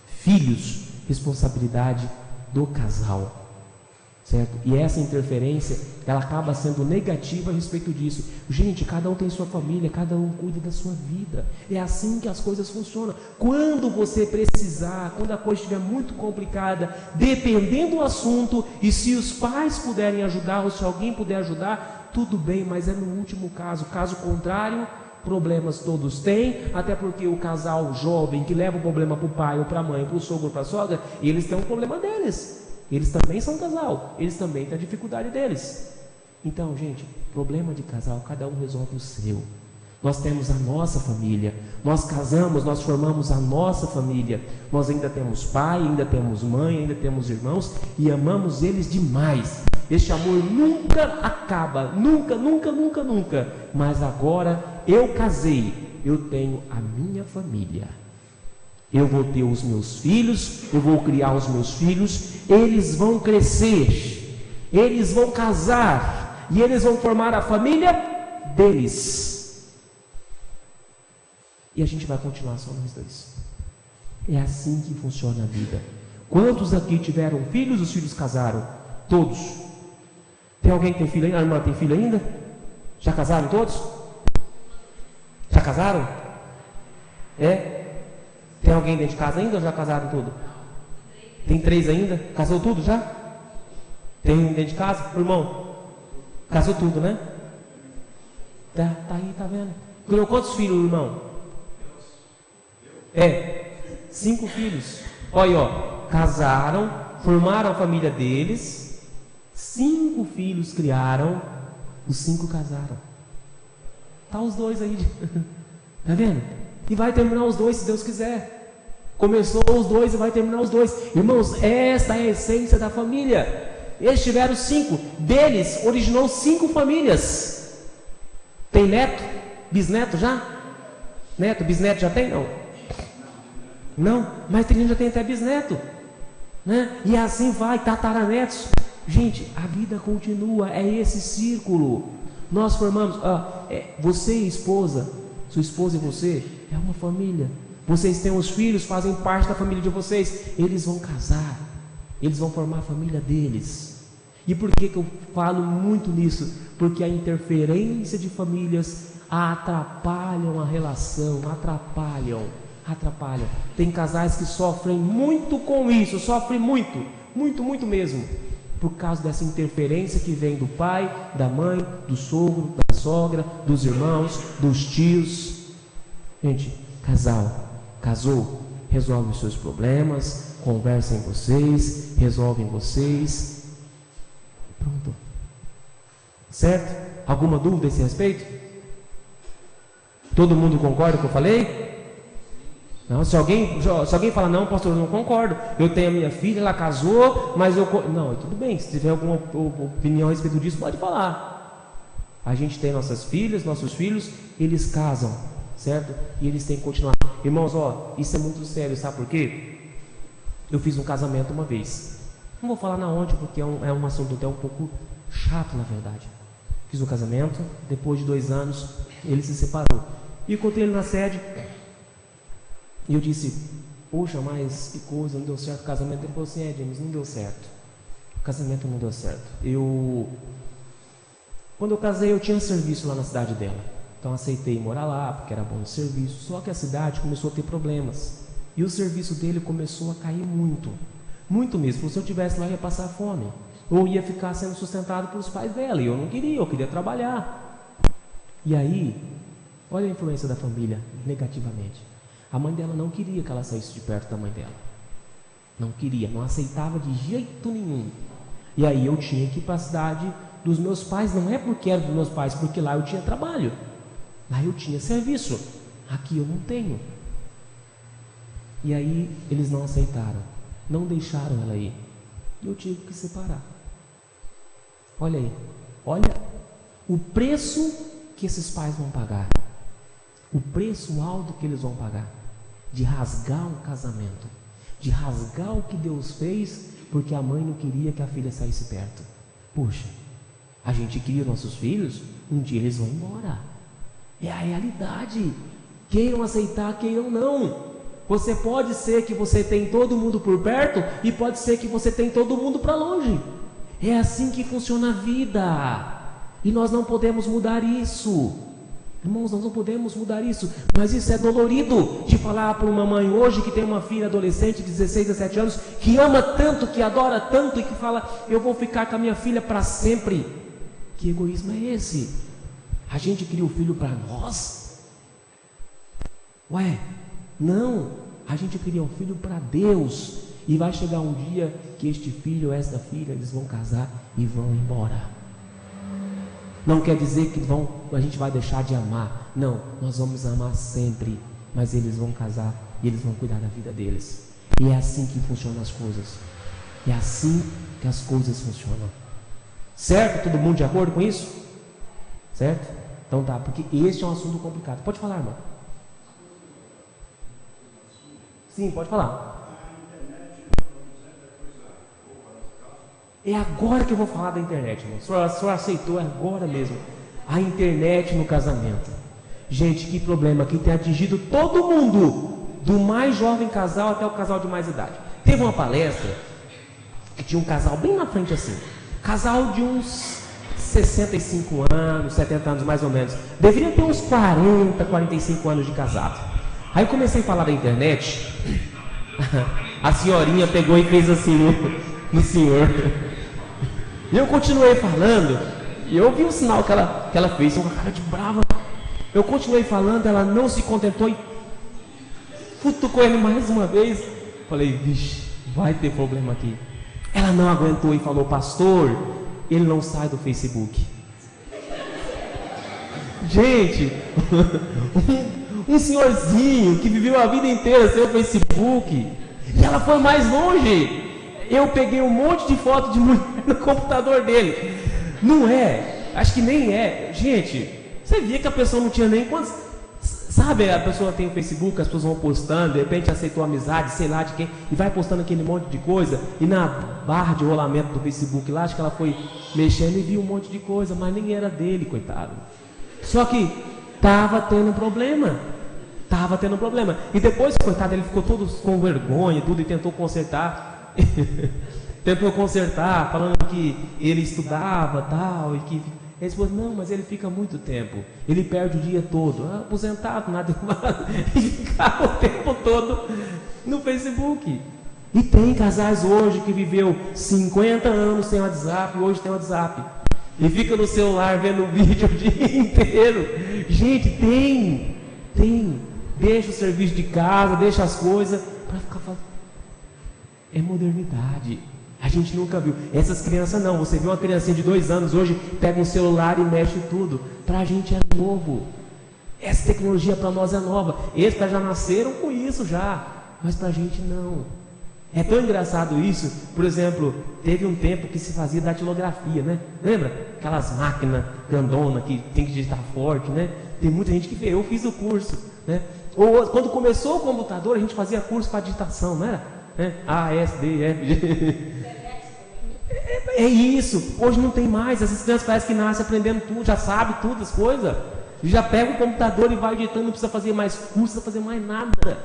Filhos, responsabilidade do casal, certo? E essa interferência, ela acaba sendo negativa a respeito disso. Gente, cada um tem sua família, cada um cuida da sua vida. É assim que as coisas funcionam. Quando você precisar, quando a coisa estiver muito complicada, dependendo do assunto, e se os pais puderem ajudar, ou se alguém puder ajudar, tudo bem, mas é no último caso. Caso contrário, problemas todos têm, até porque o casal jovem que leva o problema para o pai ou para a mãe, para o sogro ou para a sogra, eles têm um problema deles. Eles também são casal, eles também têm a dificuldade deles. Então, gente, problema de casal, cada um resolve o seu. Nós temos a nossa família, nós casamos, nós formamos a nossa família. Nós ainda temos pai, ainda temos mãe, ainda temos irmãos e amamos eles demais. Este amor nunca acaba, nunca, nunca, nunca, nunca. Mas agora eu casei, eu tenho a minha família. Eu vou ter os meus filhos, eu vou criar os meus filhos, eles vão crescer, eles vão casar e eles vão formar a família deles. E a gente vai continuar só nós dois. É assim que funciona a vida. Quantos aqui tiveram filhos? Os filhos casaram? Todos. Tem alguém que tem filho ainda? A irmã tem filho ainda? Já casaram todos? Já casaram? É? Tem alguém dentro de casa ainda ou já casaram tudo? Tem 3 ainda? Casou tudo já? Tem um dentro de casa? O irmão? Casou tudo, né? Tá aí, tá vendo? Criou quantos filhos, irmão? 5 filhos. Olha aí, ó. Casaram, formaram a família deles. 5 filhos criaram. Os 5 casaram. Tá os 2 aí. Tá vendo? E vai terminar os 2 se Deus quiser. Começou os 2 e vai terminar os 2. Irmãos, esta é a essência da família. Eles tiveram 5. Deles originou 5 famílias. Tem neto? Bisneto já? Neto, bisneto já tem? Não. Não, mas tem gente que já tem até bisneto, né? E assim vai, tataranetos. Gente, a vida continua, é esse círculo. Nós formamos, você e esposa, sua esposa e você, é uma família. Vocês têm os filhos, fazem parte da família de vocês. Eles vão casar, eles vão formar a família deles. E por que eu falo muito nisso? Porque a interferência de famílias atrapalham a relação, atrapalham. Tem casais que sofrem muito com isso, sofrem muito, muito, muito mesmo, por causa dessa interferência que vem do pai, da mãe, do sogro, da sogra, dos irmãos, dos tios. Gente, casou, resolve os seus problemas, conversem vocês, resolvem vocês. Pronto. Certo? Alguma dúvida a esse respeito? Todo mundo concorda com o que eu falei? Não, se alguém fala, não, pastor, eu não concordo, eu tenho a minha filha, ela casou, mas eu... Não, tudo bem, se tiver alguma opinião a respeito disso, pode falar. A gente tem nossas filhas, nossos filhos, eles casam, certo? E eles têm que continuar. Irmãos, isso é muito sério, sabe por quê? Eu fiz um casamento uma vez. Não vou falar na onde, porque é um assunto até um pouco chato, na verdade. Fiz um casamento, depois de 2 anos, ele se separou. E encontrei ele na sede... E eu disse, poxa, mas que coisa, não deu certo o casamento. Ele falou assim, James, não deu certo. O casamento não deu certo. Quando eu casei, eu tinha um serviço lá na cidade dela. Então aceitei morar lá, porque era bom de serviço. Só que a cidade começou a ter problemas. E o serviço dele começou a cair muito. Muito mesmo. Se eu estivesse lá, eu ia passar fome. Ou ia ficar sendo sustentado pelos pais dela. E eu não queria, eu queria trabalhar. E aí, olha a influência da família negativamente. A mãe dela não queria que ela saísse de perto da mãe dela. Não queria, não aceitava de jeito nenhum. E aí eu tinha que ir para a cidade dos meus pais. Não é porque era dos meus pais, porque lá eu tinha trabalho. Lá eu tinha serviço. Aqui eu não tenho. E aí eles não aceitaram. Não deixaram ela ir. E eu tive que separar. Olha aí. Olha o preço que esses pais vão pagar. O preço alto que eles vão pagar. De rasgar um casamento, de rasgar o que Deus fez, porque a mãe não queria que a filha saísse perto. Puxa, a gente cria nossos filhos, um dia eles vão embora. É a realidade. Queiram aceitar, queiram não. Você pode ser que você tem todo mundo por perto e pode ser que você tem todo mundo para longe. É assim que funciona a vida. E nós não podemos mudar isso. Irmãos, nós não podemos mudar isso, mas isso é dolorido de falar para uma mãe hoje que tem uma filha adolescente de 16, 17 anos, que ama tanto, que adora tanto e que fala, eu vou ficar com a minha filha para sempre. Que egoísmo é esse? A gente cria o filho para nós? Ué, não, a gente cria um filho para Deus. E vai chegar um dia que este filho ou esta filha, eles vão casar e vão embora. Não quer dizer que a gente vai deixar de amar. Não, nós vamos amar sempre. Mas eles vão casar e eles vão cuidar da vida deles. E é assim que funcionam as coisas. É assim que as coisas funcionam. Certo? Todo mundo de acordo com isso? Certo? Então tá, porque este é um assunto complicado. Pode falar, irmão. Sim, pode falar. É agora que eu vou falar da internet, irmão. O senhor aceitou, é agora mesmo. A internet no casamento. Gente, que problema que tem atingido todo mundo, do mais jovem casal até o casal de mais idade. Teve uma palestra que tinha um casal bem na frente assim. Casal de uns 65 anos, 70 anos mais ou menos. Deveria ter uns 40, 45 anos de casado. Aí eu comecei a falar da internet. A senhorinha pegou e fez assim no senhor. E eu continuei falando. E eu vi o sinal que ela fez, com uma cara de brava. Eu continuei falando, ela não se contentou e futucou ele mais uma vez. Falei, vixe, vai ter problema aqui. Ela não aguentou e falou, pastor, ele não sai do Facebook. Gente, um senhorzinho que viveu a vida inteira sem o Facebook. E ela foi mais longe. Eu peguei um monte de foto de mulher no computador dele. Não é, acho que nem é. Gente, você via que a pessoa não tinha nem quantos. Sabe, a pessoa tem o Facebook, as pessoas vão postando, de repente aceitou amizade, sei lá de quem, e vai postando aquele monte de coisa, e na barra de rolamento do Facebook lá, acho que ela foi mexendo e viu um monte de coisa, mas nem era dele, coitado. Só que estava tendo problema. E depois, coitado, ele ficou todo com vergonha e tudo, e tentou consertar. Falando que ele estudava tal, e que... Ele falou, não, mas ele fica muito tempo, ele perde o dia todo, aposentado, nada mais, e ficava o tempo todo no Facebook. E tem casais hoje que viveu 50 anos sem WhatsApp, hoje tem WhatsApp, e fica no celular vendo vídeo o dia inteiro. Gente, tem, deixa o serviço de casa, deixa as coisas, para ficar falando. É modernidade. A gente nunca viu. Essas crianças não. Você viu uma criancinha de 2 anos hoje, pega um celular e mexe tudo. Para a gente é novo. Essa tecnologia para nós é nova. Eles já nasceram com isso já. Mas para a gente não. É tão engraçado isso. Por exemplo, teve um tempo que se fazia datilografia, né? Lembra? Aquelas máquinas grandonas que tem que digitar forte, né? Tem muita gente que fez. Eu fiz o curso, né? Ou quando começou o computador, a gente fazia curso para digitação, não era? A, S, D, F, G. É isso, hoje não tem mais. Essas crianças parecem que nascem aprendendo tudo, já sabe tudo as coisas, já pega o computador e vai editando, não precisa fazer mais curso, não precisa fazer mais nada.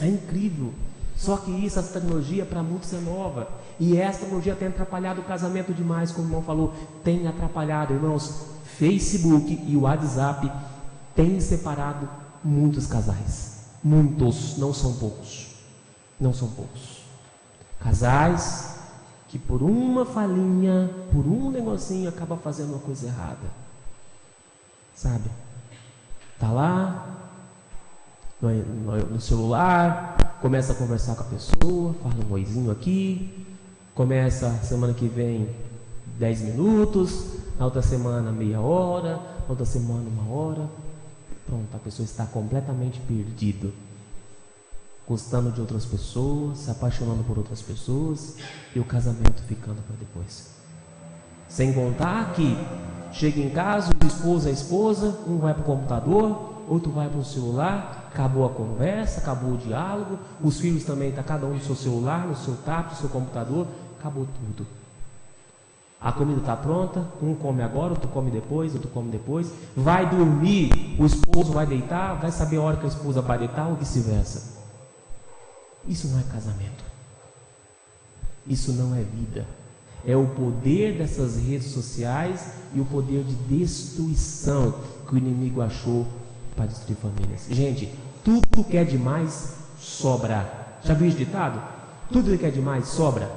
É incrível. Só que isso, essa tecnologia para muitos é nova, e essa tecnologia tem atrapalhado o casamento demais, como o irmão falou, tem atrapalhado, irmãos. Facebook e o WhatsApp têm separado muitos casais, muitos, não são poucos, casais que por uma falhinha, por um negocinho, acaba fazendo uma coisa errada. Sabe? Tá lá no celular, começa a conversar com a pessoa, fala um oizinho aqui, começa semana que vem 10 minutos, na outra semana meia hora, na outra semana 1 hora. Pronto, a pessoa está completamente perdida. Gostando de outras pessoas, se apaixonando por outras pessoas, e o casamento ficando para depois. Sem contar que chega em casa, o esposo e a esposa, um vai para o computador, outro vai para o celular, acabou a conversa, acabou o diálogo, os filhos também estão cada um no seu celular, no seu tablet, no seu computador, acabou tudo. A comida está pronta, um come agora, outro come depois, vai dormir, o esposo vai deitar, vai saber a hora que a esposa vai deitar ou vice-versa. Isso não é casamento. Isso não é vida. É o poder dessas redes sociais e o poder de destruição que o inimigo achou para destruir famílias. Gente, tudo que é demais sobra. Já viu esse ditado? Tudo que é demais sobra.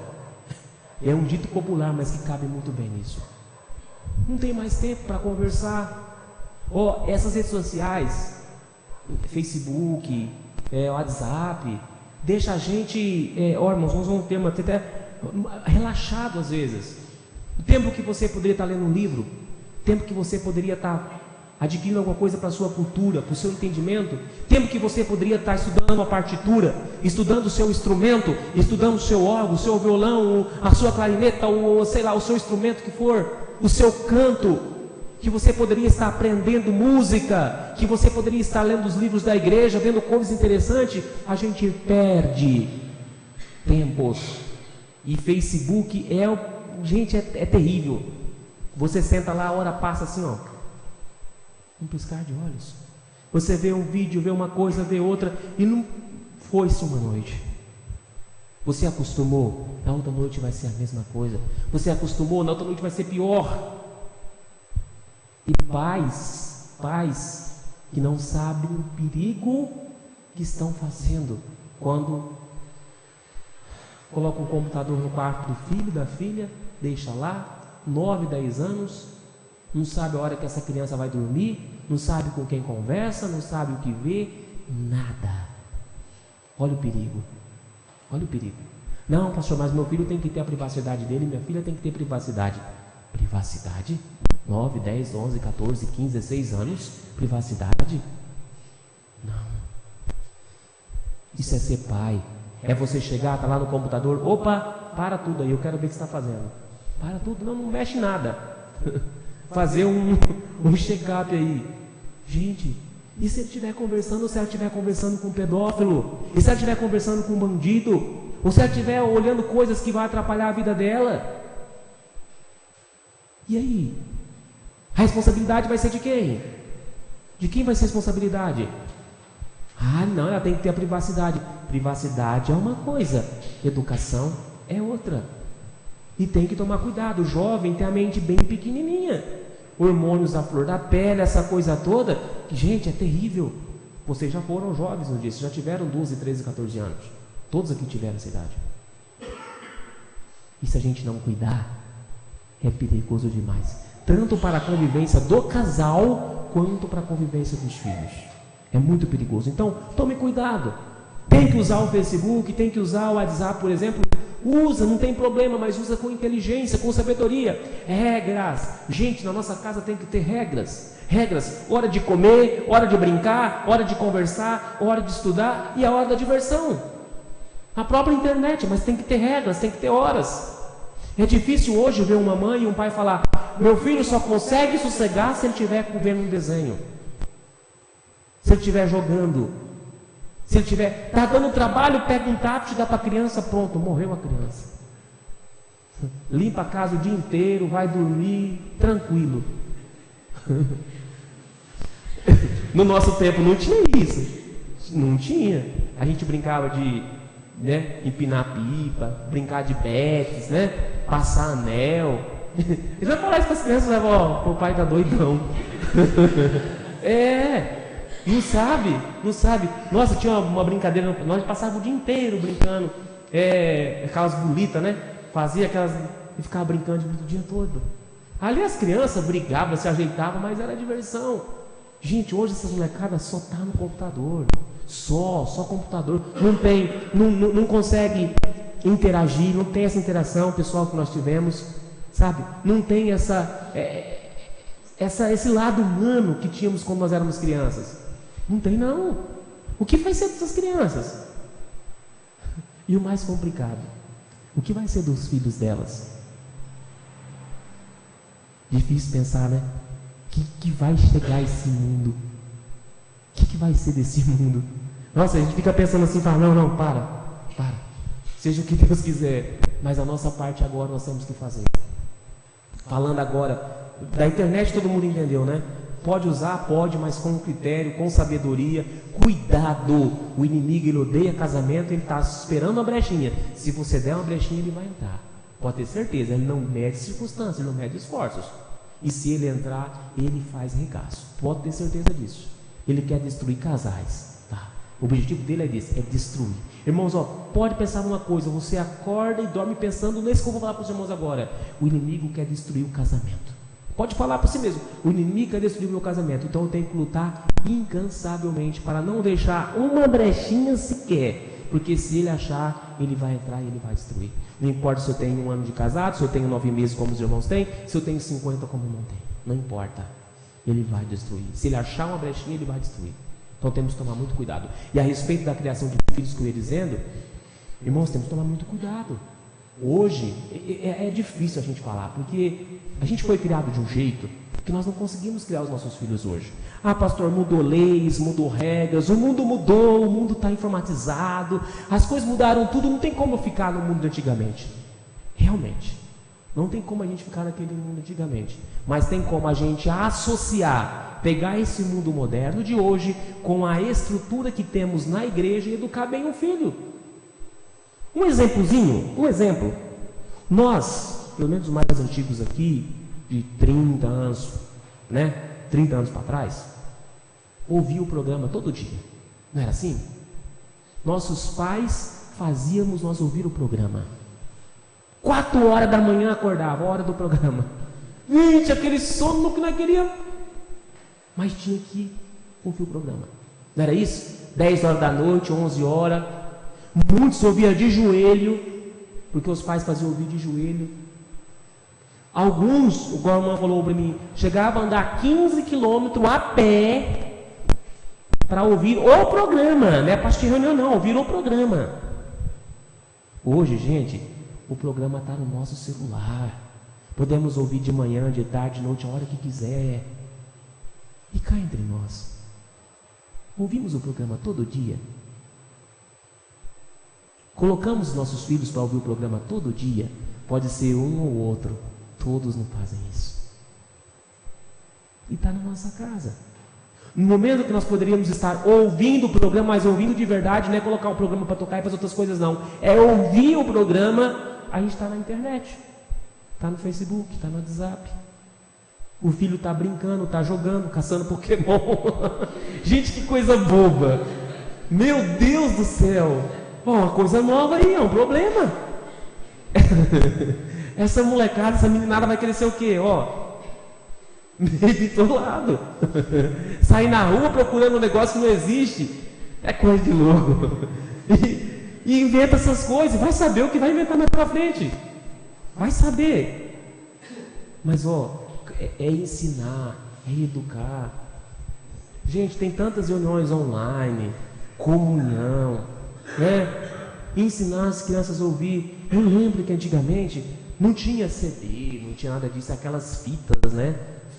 É um dito popular, mas que cabe muito bem nisso. Não tem mais tempo para conversar. Essas redes sociais, Facebook, WhatsApp, deixa a gente, irmãos, vamos usar um termo até relaxado às vezes. O tempo que você poderia estar lendo um livro, tempo que você poderia estar adquirindo alguma coisa para a sua cultura, para o seu entendimento, tempo que você poderia estar estudando uma partitura, estudando o seu instrumento, estudando o seu órgão, o seu violão, a sua clarineta, ou sei lá, o seu instrumento que for, o seu canto, que você poderia estar aprendendo música, que você poderia estar lendo os livros da igreja, vendo coisas interessantes, a gente perde tempos. E Facebook gente, é terrível. Você senta lá, a hora passa assim, ó, um piscar de olhos. Você vê um vídeo, vê uma coisa, vê outra, e não foi-se uma noite. Você acostumou, na outra noite vai ser a mesma coisa. Você acostumou, na outra noite vai ser pior. E pais que não sabem o perigo que estão fazendo quando colocam um computador no quarto do filho, da filha, deixa lá, 9, 10 anos, não sabe a hora que essa criança vai dormir, não sabe com quem conversa, não sabe o que vê, nada. Olha o perigo. Olha o perigo. Não, pastor, mas meu filho tem que ter a privacidade dele, minha filha tem que ter privacidade. Privacidade? 9, 10, 11, 14, 15, 16 anos? Privacidade? Não. Isso é ser pai. É você chegar, tá lá no computador, opa, para tudo aí, eu quero ver o que você está fazendo. Para tudo, não mexe nada. Fazer um check-up aí. Gente, e se ele estiver conversando, ou se ela estiver conversando com um pedófilo? E se ela estiver conversando com um bandido? Ou se ela estiver olhando coisas que vão atrapalhar a vida dela? E aí? A responsabilidade vai ser de quem? De quem vai ser a responsabilidade? Ah, não, ela tem que ter a privacidade. Privacidade é uma coisa, educação é outra. E tem que tomar cuidado. O jovem tem a mente bem pequenininha, hormônios à flor da pele, essa coisa toda. Gente, é terrível. Vocês já foram jovens no dia, vocês já tiveram 12, 13, 14 anos. Todos aqui tiveram essa idade. E se a gente não cuidar, é perigoso demais. Tanto para a convivência do casal, quanto para a convivência dos filhos. É muito perigoso. Então, tome cuidado. Tem que usar o Facebook, tem que usar o WhatsApp, por exemplo. Usa, não tem problema, mas usa com inteligência, com sabedoria. Regras. Gente, na nossa casa tem que ter regras. Regras. Hora de comer, hora de brincar, hora de conversar, hora de estudar e a hora da diversão. A própria internet, mas tem que ter regras, tem que ter horas. É difícil hoje ver uma mãe e um pai falar: meu filho só consegue sossegar se ele estiver vendo um desenho, se ele estiver jogando, se ele estiver, está dando trabalho, pega um tablet, dá para a criança, pronto, morreu a criança. Limpa a casa o dia inteiro, vai dormir tranquilo. No nosso tempo não tinha isso. Não tinha. A gente brincava de empinar pipa, brincar de betes, passar anel. Eles vão falar isso para as crianças, o pai tá doidão. Não sabe. Nossa, tinha uma brincadeira, nós passávamos o dia inteiro brincando, aquelas bolitas, fazia aquelas e ficava brincando o dia todo. Ali as crianças brigavam, se ajeitavam, mas era diversão. Gente, hoje essas molecadas só tá no computador. Só computador. Não consegue interagir, não tem essa interação pessoal que nós tivemos, sabe? Não tem esse lado humano que tínhamos quando nós éramos crianças. Não tem, não. O que vai ser dessas crianças? E o mais complicado, o que vai ser dos filhos delas? Difícil pensar, né? Que vai chegar esse mundo? O que vai ser desse mundo? Nossa, a gente fica pensando assim, fala, não, para. Seja o que Deus quiser, mas a nossa parte agora nós temos que fazer. Falando agora, da internet todo mundo entendeu, né? Pode usar, pode, mas com critério, com sabedoria, cuidado. O inimigo, ele odeia casamento, ele está esperando uma brechinha. Se você der uma brechinha, ele vai entrar. Pode ter certeza, ele não mede circunstâncias, ele não mede esforços. E se ele entrar, ele faz regaço. Pode ter certeza disso. Ele quer destruir casais, tá? O objetivo dele é esse, é destruir. Irmãos, pode pensar numa coisa, você acorda e dorme pensando nesse que eu vou falar para os irmãos agora. O inimigo quer destruir o casamento. Pode falar para si mesmo, o inimigo quer destruir o meu casamento, então eu tenho que lutar incansavelmente para não deixar uma brechinha sequer. Porque se ele achar, ele vai entrar e ele vai destruir. Não importa se eu tenho 1 ano de casado, se eu tenho 9 meses como os irmãos têm, se eu tenho 50 como não tem. Não importa. Ele vai destruir. Se ele achar uma brechinha, ele vai destruir. Então temos que tomar muito cuidado. E a respeito da criação de filhos que eu ia dizendo, irmãos, temos que tomar muito cuidado. Hoje é difícil a gente falar, porque a gente foi criado de um jeito que nós não conseguimos criar os nossos filhos hoje. Ah, pastor, mudou leis, mudou regras, o mundo mudou, o mundo está informatizado, as coisas mudaram tudo, não tem como ficar no mundo de antigamente. Realmente, não tem como a gente ficar naquele mundo antigamente, mas tem como a gente associar, pegar esse mundo moderno de hoje com a estrutura que temos na igreja e educar bem o filho. Um exemplo. Nós, pelo menos os mais antigos aqui, de 30 anos, né? 30 anos para trás, ouvia o programa todo dia. Não era assim? Nossos pais fazíamos nós ouvir o programa. 4 horas da manhã acordava, a hora do programa. Gente, aquele sono que nós queríamos. Mas tinha que ouvir o programa. Não era isso? 10 horas da noite, 11 horas. Muitos ouviam de joelho, porque os pais faziam ouvir de joelho. Alguns, o a irmã falou para mim, chegavam a andar 15 quilômetros a pé para ouvir o programa, não é para assistir reunião não, ouvir o programa. Hoje, gente, o programa está no nosso celular. Podemos ouvir de manhã, de tarde, de noite, a hora que quiser. E cá entre nós, ouvimos o programa todo dia? Colocamos nossos filhos para ouvir o programa todo dia? Pode ser um ou outro, todos não fazem isso. E está na nossa casa. No momento que nós poderíamos estar ouvindo o programa, mas ouvindo de verdade, não é colocar o programa para tocar e fazer outras coisas não, é ouvir o programa, a gente está na internet, está no Facebook, está no WhatsApp. O filho está brincando, está jogando, caçando Pokémon. Gente, que coisa boba. Meu Deus do céu. Uma coisa nova aí, é um problema. Essa molecada, essa meninada vai crescer o quê? Meio de todo lado. Sair na rua procurando um negócio que não existe. É coisa de louco. E inventa essas coisas. Vai saber o que vai inventar mais pra frente. Vai saber. Mas é ensinar, é educar. Gente, tem tantas reuniões online, comunhão, né? Ensinar as crianças a ouvir. Eu lembro que antigamente não tinha CD, não tinha nada disso, aquelas fitas, né?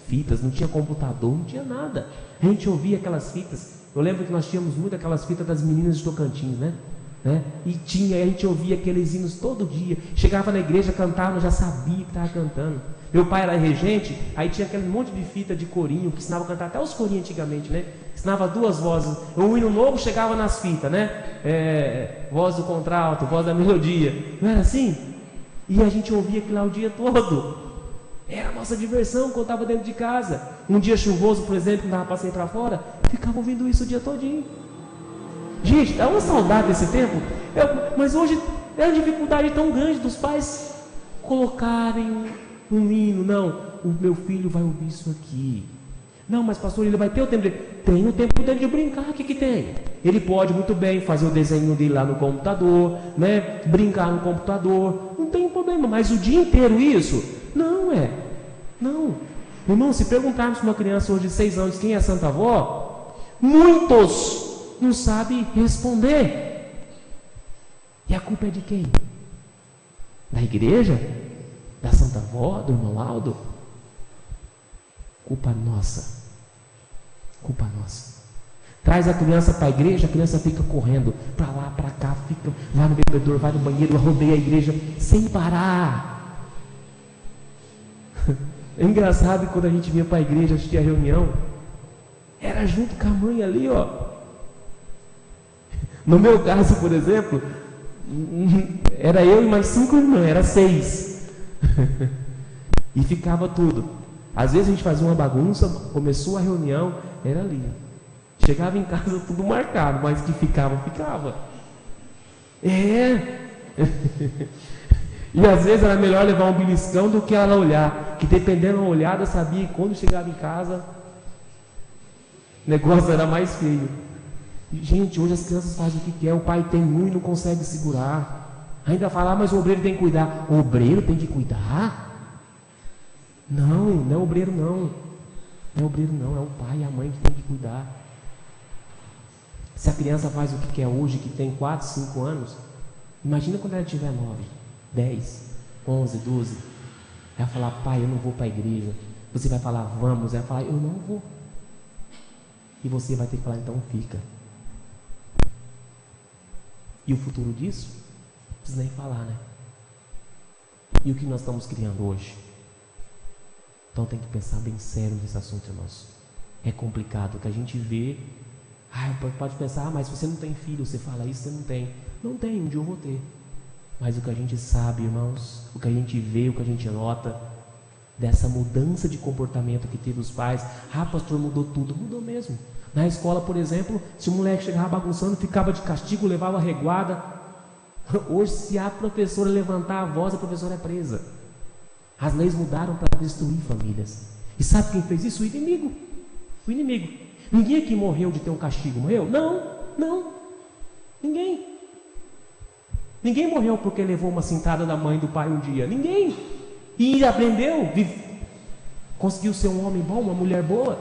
Fitas, não tinha computador, não tinha nada. A gente ouvia aquelas fitas. Eu lembro que nós tínhamos muito aquelas fitas das meninas de Tocantins, né? E a gente ouvia aqueles hinos todo dia. Chegava na igreja, cantava, já sabia que estava cantando. Meu pai era regente, aí tinha aquele monte de fita de corinho, que ensinava a cantar até os corinhos antigamente, né? Ensinava 2 vozes. O hino novo chegava nas fitas, né? Voz do contralto, voz da melodia. Não era assim? E a gente ouvia aquilo lá o dia todo. Era a nossa diversão quando estava dentro de casa. Um dia chuvoso, por exemplo, que não dava para sair para fora, ficava ouvindo isso o dia todinho. Gente, dá uma saudade desse tempo. Mas hoje é uma dificuldade tão grande dos pais colocarem um hino. Não, o meu filho vai ouvir isso aqui. Não, mas pastor, ele vai ter o tempo dele. Tem o tempo dele de brincar, o que tem? Ele pode muito bem fazer o desenho dele lá no computador, né? Brincar no computador, não tem problema. Mas o dia inteiro isso? Não. Irmão, se perguntarmos para uma criança hoje de 6 anos quem é a Santa Avó, muitos não sabem responder. E a culpa é de quem? Da igreja? Da Santa Avó? Do irmão Aldo? Culpa nossa. Traz a criança para a igreja, a criança fica correndo para lá, para cá, vai no bebedor, vai no banheiro, rodeia a igreja sem parar. É engraçado que quando a gente vinha para a igreja assistir a reunião, era junto com a mãe ali, No meu caso, por exemplo, era eu e mais 5 irmãos, era 6. E ficava tudo. Às vezes a gente fazia uma bagunça, começou a reunião, era ali. Chegava em casa tudo marcado, mas que ficava. E às vezes era melhor levar um beliscão do que ela olhar, que dependendo da olhada, sabia que quando chegava em casa, o negócio era mais feio. Gente, hoje as crianças fazem o que quer, o pai tem um e não consegue segurar. Ainda fala, mas o obreiro tem que cuidar. O obreiro tem que cuidar? Não, não é obreiro não. Não é obreiro não, é o pai e a mãe que tem que cuidar. Se a criança faz o que quer hoje, que tem 4, 5 anos, imagina quando ela tiver 9, 10, 11, 12. Ela vai falar, pai, eu não vou para a igreja. Você vai falar, vamos. Ela vai falar, eu não vou. E você vai ter que falar, então fica. E o futuro disso? Não precisa nem falar, né? E o que nós estamos criando hoje? Então tem que pensar bem sério nesse assunto, irmãos. É complicado, que a gente vê. Pode pensar, mas você não tem filho, você fala isso, você não tem. Não tem, um dia eu vou ter. Mas o que a gente sabe, irmãos, o que a gente vê, o que a gente nota, dessa mudança de comportamento que teve os pais. Pastor, mudou tudo. Mudou mesmo. Na escola, por exemplo, se o moleque chegava bagunçando, ficava de castigo, levava reguada. Hoje, se a professora levantar a voz, a professora é presa. As leis mudaram para destruir famílias. E sabe quem fez isso? O inimigo. O inimigo. Ninguém aqui morreu de ter um castigo, morreu? Não. Ninguém. Ninguém morreu porque levou uma cintada da mãe e do pai um dia. Ninguém. E aprendeu, conseguiu ser um homem bom, uma mulher boa.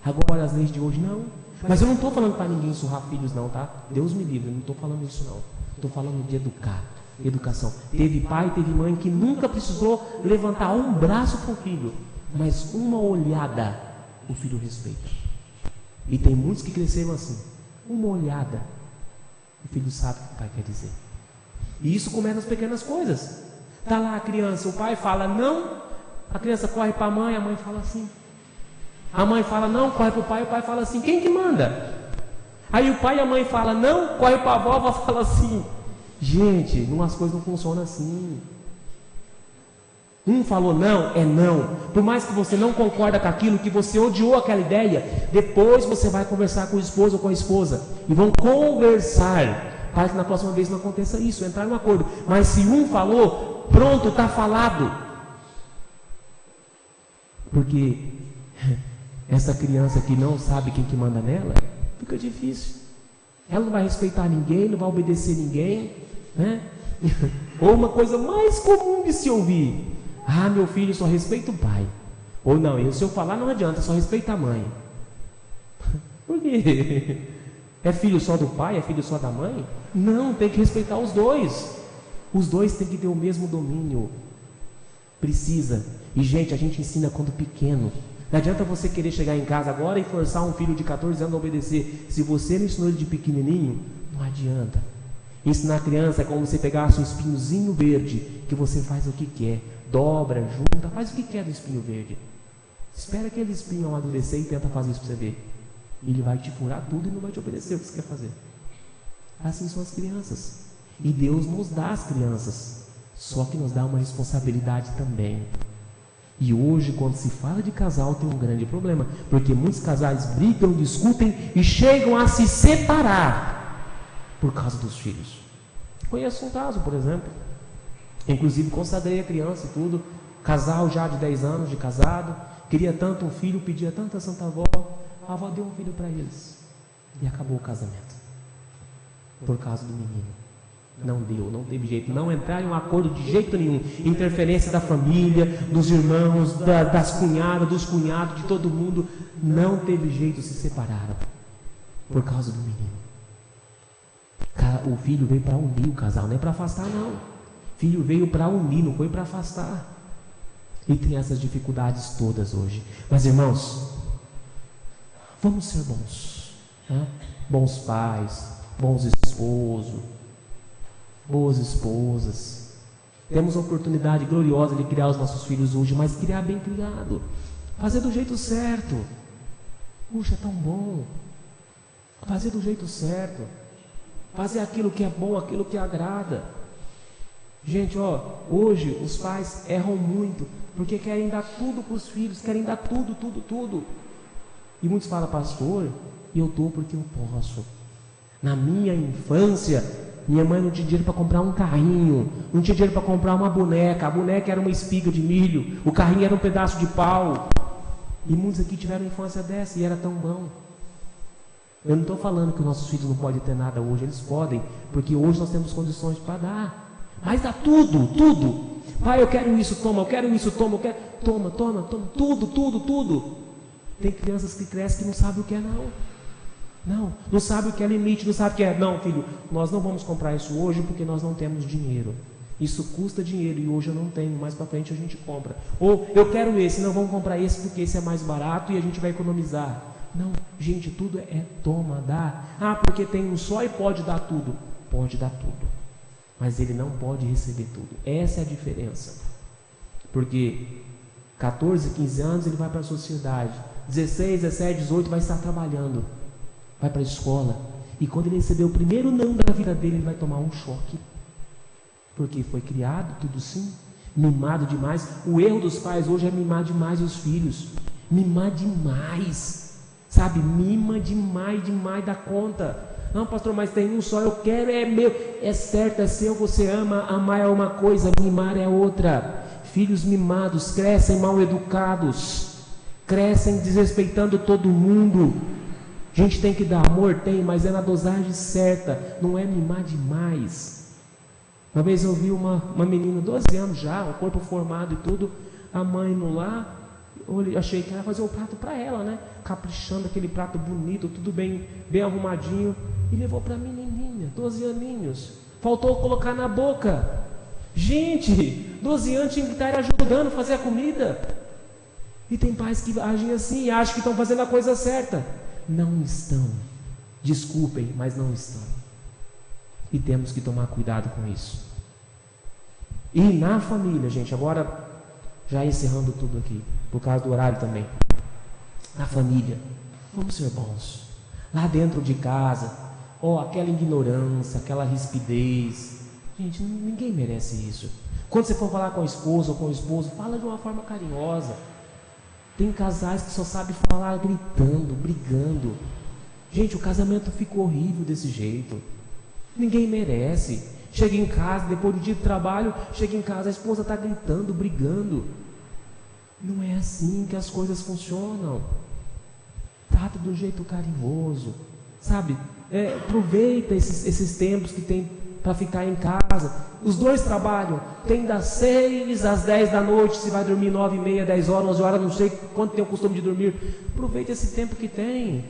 Agora as leis de hoje não. Mas eu não estou falando para ninguém surrar filhos não, tá? Deus me livre, eu não estou falando isso não. Estou falando de educar, educação. Teve pai, teve mãe que nunca precisou levantar um braço para o filho, mas uma olhada o filho respeita. E tem muitos que cresceram assim. Uma olhada, o filho sabe o que o pai quer dizer. E isso começa nas pequenas coisas. Está lá a criança, o pai fala não, a criança corre para a mãe fala assim. A mãe fala não, corre para o pai fala assim, quem que manda? Aí o pai e a mãe falam não, corre para a avó fala assim. Gente, as coisas não funcionam assim. Um falou não, é não. Por mais que você não concorda com aquilo, que você odiou aquela ideia, depois você vai conversar com o esposo ou com a esposa. E vão conversar, para que na próxima vez não aconteça isso, entrar num acordo. Mas se um falou, pronto, está falado. Porque essa criança que não sabe quem que manda nela, fica difícil. Ela não vai respeitar ninguém, não vai obedecer ninguém, né? Ou uma coisa mais comum de se ouvir: meu filho só respeita o pai. Ou não, se eu falar não adianta, só respeita a mãe. Por quê? É filho só do pai? É filho só da mãe? Não, tem que respeitar os dois. Os dois têm que ter o mesmo domínio. Precisa. E gente, a gente ensina quando pequeno. Não adianta você querer chegar em casa agora e forçar um filho de 14 anos a obedecer. Se você não ensinou ele de pequenininho, não adianta. Ensinar a criança é como você pegasse um espinhozinho verde, que você faz o que quer, dobra, junta, faz o que quer do espinho verde. Espera aquele espinho amadurecer e tenta fazer isso para você ver. Ele vai te furar tudo e não vai te obedecer o que você quer fazer. Assim são as crianças. E Deus nos dá as crianças, só que nos dá uma responsabilidade também. E hoje, quando se fala de casal, tem um grande problema, porque muitos casais brigam, discutem e chegam a se separar por causa dos filhos. Conheço um caso, por exemplo, inclusive consagrei a criança e tudo, casal já de 10 anos de casado, queria tanto um filho, pedia tanto a Santa Avó, a avó deu um filho para eles e acabou o casamento por causa do menino. Não deu, não teve jeito, não entraram em um acordo de jeito nenhum. Interferência da família, dos irmãos, das cunhadas, dos cunhados, de todo mundo. Não teve jeito, se separaram por causa do menino. O filho veio para unir o casal, não é para afastar não. O filho veio para unir, não foi para afastar. E tem essas dificuldades todas hoje. Mas irmãos, vamos ser bons, né? Bons pais, bons esposos, boas esposas. Temos a oportunidade gloriosa de criar os nossos filhos hoje, mas criar bem criado, fazer do jeito certo. Puxa, é tão bom fazer do jeito certo, fazer aquilo que é bom, aquilo que agrada. Gente, hoje os pais erram muito, porque querem dar tudo para os filhos, querem dar tudo. E muitos falam, pastor, eu dou porque eu posso. Na minha infância, minha mãe não tinha dinheiro para comprar um carrinho, não tinha dinheiro para comprar uma boneca, a boneca era uma espiga de milho, o carrinho era um pedaço de pau. E muitos aqui tiveram infância dessa e era tão bom. Eu não estou falando que os nossos filhos não podem ter nada hoje, eles podem, porque hoje nós temos condições para dar. Mas dá tudo, tudo. Pai, eu quero isso, toma, eu quero isso, toma, eu quero. Toma, tudo. Tem crianças que crescem que não sabem o que é não sabe o que é limite, não sabe o que é. Não, filho, nós não vamos comprar isso hoje porque nós não temos dinheiro. Isso custa dinheiro e hoje eu não tenho, mais para frente a gente compra. Ou eu quero esse, não vamos comprar esse porque esse é mais barato e a gente vai economizar. Não, gente, tudo é toma, dá. Ah, porque tem um só e pode dar tudo. Pode dar tudo, mas ele não pode receber tudo. Essa é a diferença. Porque 14, 15 anos ele vai para a sociedade, 16, 17, 18 vai estar trabalhando, vai para a escola, e quando ele receber o primeiro não da vida dele, ele vai tomar um choque, porque foi criado tudo sim, mimado demais. O erro dos pais hoje é mimar demais os filhos, mimar demais, sabe, mima demais da conta. Não, pastor, mas tem um só, eu quero, é meu, é certo, é seu, você ama, amar é uma coisa, mimar é outra. Filhos mimados crescem mal educados, crescem desrespeitando todo mundo. A gente tem que dar amor, tem, mas é na dosagem certa, não é mimar demais. Uma vez eu vi uma menina, 12 anos já, o corpo formado e tudo, a mãe indo lá, eu achei que ela ia fazer o prato para ela, né? Caprichando aquele prato bonito, tudo bem arrumadinho, e levou para a menininha, 12 aninhos. Faltou colocar na boca. Gente, 12 anos tinha que estar ajudando a fazer a comida. E tem pais que agem assim, acham que estão fazendo a coisa certa. Não estão. Desculpem, mas não estão. E temos que tomar cuidado com isso. E na família, gente, agora já encerrando tudo aqui, por causa do horário também. Na família, vamos ser bons. Lá dentro de casa, aquela ignorância, aquela rispidez. Gente, ninguém merece isso. Quando você for falar com a esposa ou com o esposo, fala de uma forma carinhosa. Tem casais que só sabem falar gritando, brigando. Gente, o casamento fica horrível desse jeito. Ninguém merece. Chega em casa, depois do dia de trabalho, chega em casa, a esposa está gritando, brigando. Não é assim que as coisas funcionam. Trata do jeito carinhoso, sabe? Aproveita esses tempos que tem para ficar em casa. Os dois trabalham, tem das 6 às 10 da noite, se vai dormir 9h30, 10 horas, 11 horas, não sei quanto tem o costume de dormir. Aproveita esse tempo que tem.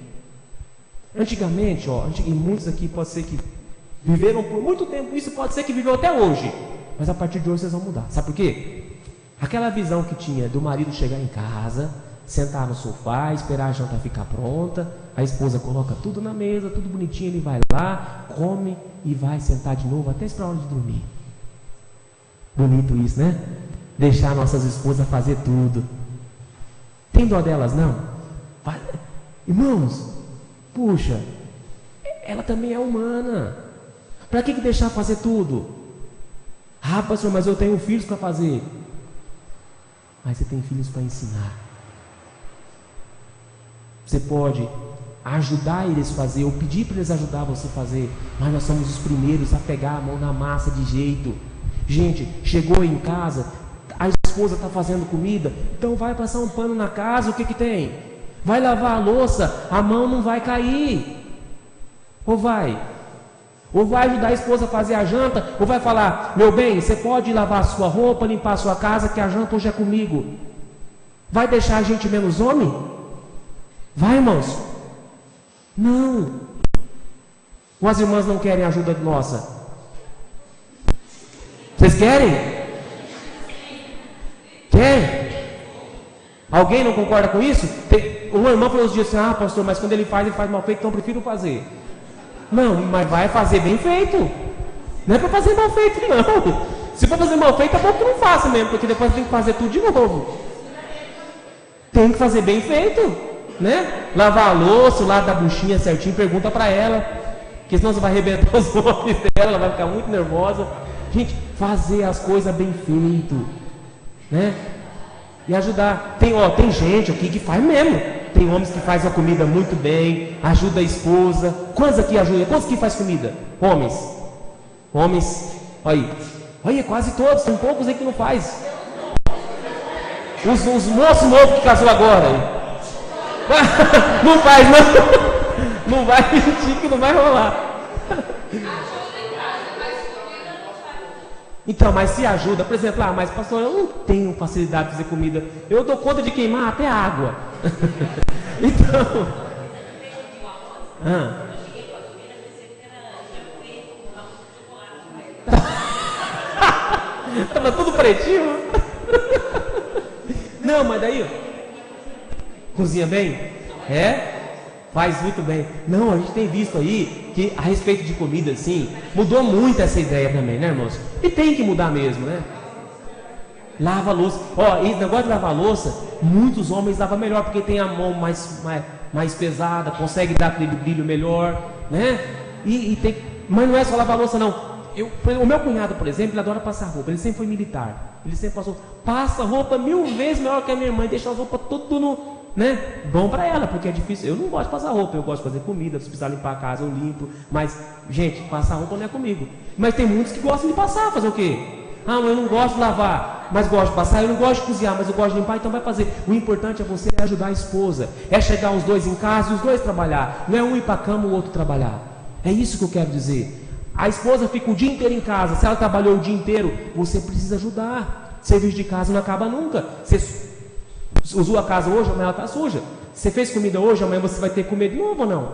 Antigamente, e muitos aqui pode ser que viveram por muito tempo, isso pode ser que viveu até hoje, mas a partir de hoje vocês vão mudar. Sabe por quê? Aquela visão que tinha do marido chegar em casa, sentar no sofá, esperar a janta ficar pronta, a esposa coloca tudo na mesa, tudo bonitinho, ele vai lá, come e vai sentar de novo até esperar a hora de dormir. Bonito isso, né? Deixar nossas esposas fazer tudo. Tem dó delas, não? Irmãos, puxa, ela também é humana. Para que deixar fazer tudo? Ah, pastor, mas eu tenho filhos para fazer. Mas você tem filhos para ensinar. Você pode ajudar eles a fazer, ou pedir para eles ajudar você a fazer, mas nós somos os primeiros a pegar a mão na massa de jeito. Gente, chegou em casa, a esposa está fazendo comida, então vai passar um pano na casa, o que tem? Vai lavar a louça, a mão não vai cair. Ou vai? Ou vai ajudar a esposa a fazer a janta, ou vai falar, meu bem, você pode lavar a sua roupa, limpar a sua casa, que a janta hoje é comigo. Vai deixar a gente menos homem? Vai, irmãos? Não. Ou as irmãs não querem ajuda nossa? Vocês querem? Querem? Alguém não concorda com isso? Uma irmã falou uns dias assim, pastor, mas quando ele faz mal feito, então eu prefiro fazer. Não, mas vai fazer bem feito. Não é para fazer mal feito, não. Se for fazer mal feito, é bom que não faça mesmo, porque depois tem que fazer tudo de novo. Tem que fazer bem feito. Né? Lavar a louça, o lado da buchinha certinho, pergunta para ela, porque senão você vai arrebentar os olhos dela, ela vai ficar muito nervosa. Gente, fazer as coisas bem feito, né? E ajudar. Tem gente aqui que faz mesmo. Tem homens que fazem a comida muito bem, ajuda a esposa. Quantos aqui ajudam? Quantos que faz comida? Homens. Olha, quase todos. Tem poucos aí que não faz. Os moços novos que casou agora. Não faz, não. Não vai mentir que não vai rolar. Então, mas se ajuda, por exemplo, mas pastor, eu não tenho facilidade de fazer comida, eu dou conta de queimar até água. Então, tava tudo pretinho. Não, mas daí, cozinha bem? Faz muito bem. Não, a gente tem visto aí que a respeito de comida, assim, mudou muito essa ideia também, né, irmãos? E tem que mudar mesmo, né? Lava a louça. E negócio de lavar a louça, muitos homens lavam melhor, porque tem a mão mais pesada, consegue dar aquele brilho melhor, né? Mas não é só lavar a louça, não. O meu cunhado, por exemplo, ele adora passar roupa. Ele sempre foi militar. Ele sempre passa roupa 1000 vezes melhor que a minha irmã, deixa as roupas tudo no... Né? Bom para ela, porque é difícil. Eu não gosto de passar roupa, eu gosto de fazer comida. Se precisar limpar a casa, eu limpo. Mas, gente, passar roupa não é comigo. Mas tem muitos que gostam de passar, fazer o quê? Mas eu não gosto de lavar, mas gosto de passar. Eu não gosto de cozinhar, mas eu gosto de limpar, então vai fazer. O importante é você ajudar a esposa. É chegar os dois em casa e os dois trabalhar. Não é um ir para a cama e o outro trabalhar. É isso que eu quero dizer. A esposa fica o dia inteiro em casa. Se ela trabalhou o dia inteiro, você precisa ajudar. Serviço de casa não acaba nunca. Você usou a casa hoje, amanhã ela está suja. Você fez comida hoje, amanhã você vai ter que comer de novo ou não?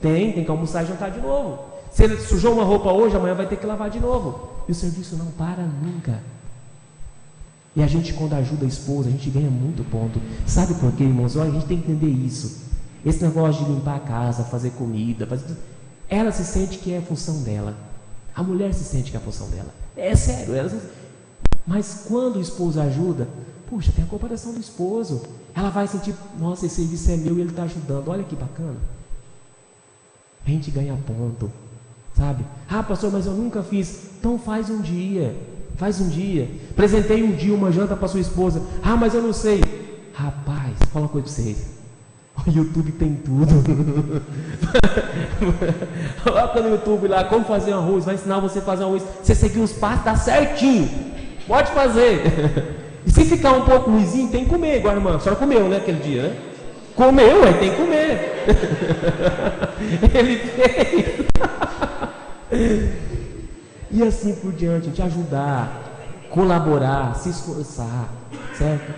Tem que almoçar e jantar de novo. Você sujou uma roupa hoje, amanhã vai ter que lavar de novo. E o serviço não para nunca. E a gente, quando ajuda a esposa, a gente ganha muito ponto. Sabe por quê, irmãos? Olha, a gente tem que entender isso. Esse negócio de limpar a casa, fazer comida, ela se sente que é a função dela. A mulher se sente que é a função dela. É sério. Mas quando o esposo ajuda, puxa, tem a comparação do esposo. Ela vai sentir, nossa, esse serviço é meu e ele está ajudando. Olha que bacana. A gente ganha ponto, sabe? Pastor, mas eu nunca fiz. Então faz um dia. Apresentei um dia uma janta para sua esposa. Mas eu não sei. Rapaz, fala uma coisa para vocês. O YouTube tem tudo. Coloca no YouTube lá como fazer um arroz. Vai ensinar você a fazer um arroz. Você seguir os passos, dá certinho. Pode fazer. E se ficar um pouco ruizinho, tem que comer, igual a irmã. A senhora comeu, né, aquele dia, né? Comeu, aí tem que comer. Ele fez. E assim por diante, te ajudar, colaborar, se esforçar, certo?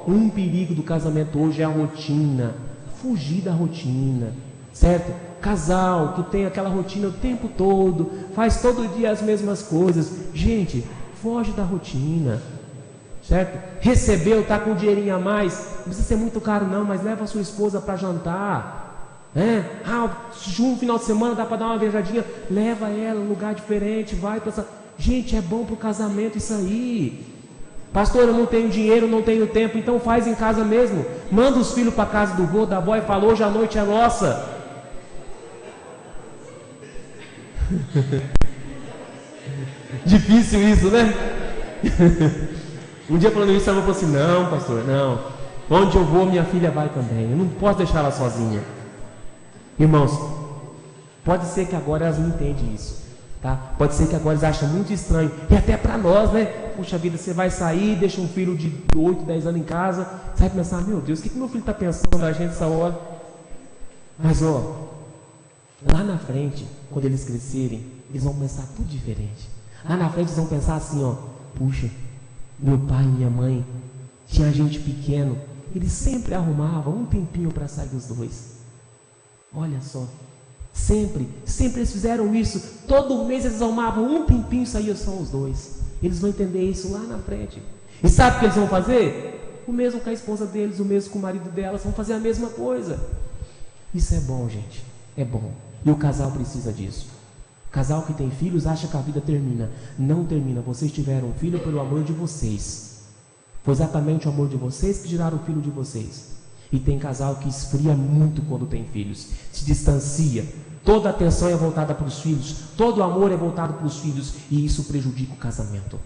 Um perigo do casamento hoje é a rotina. Fugir da rotina, certo? Casal que tem aquela rotina o tempo todo, faz todo dia as mesmas coisas. Gente, foge da rotina. Certo? Recebeu, está com um dinheirinho a mais, não precisa ser muito caro não, mas leva a sua esposa para jantar, um final de semana dá para dar uma viajadinha, leva ela em um lugar diferente, vai para essa... Gente, é bom para o casamento isso aí. Pastor, eu não tenho dinheiro, não tenho tempo, então faz em casa mesmo, manda os filhos para casa do vô, da avó e fala, hoje a noite é nossa. Difícil isso, né? Um dia falando isso, ela falou assim, não, pastor, não. Onde eu vou, minha filha vai também. Eu não posso deixar ela sozinha. Irmãos, pode ser que agora elas não entendem isso, tá? Pode ser que agora eles acham muito estranho. E até para nós, né? Puxa vida, você vai sair, deixa um filho de 8, 10 anos em casa, sai pensar, meu Deus, o que meu filho está pensando da gente essa hora? Mas lá na frente, quando eles crescerem, eles vão pensar tudo diferente. Lá na frente eles vão pensar assim, puxa, meu pai e minha mãe tinha gente pequeno, eles sempre arrumavam um tempinho para sair os dois. Olha só, sempre eles fizeram isso. Todo mês eles arrumavam um tempinho e saíam só os dois. Eles vão entender isso lá na frente. E sabe o que eles vão fazer? O mesmo com a esposa deles, o mesmo com o marido delas, vão fazer a mesma coisa. Isso é bom, gente, é bom. E o casal precisa disso. Casal que tem filhos acha que a vida termina. Não termina. Vocês tiveram um filho pelo amor de vocês. Foi exatamente o amor de vocês que geraram o filho de vocês. E tem casal que esfria muito quando tem filhos. Se distancia. Toda a atenção é voltada para os filhos. Todo o amor é voltado para os filhos. E isso prejudica o casamento.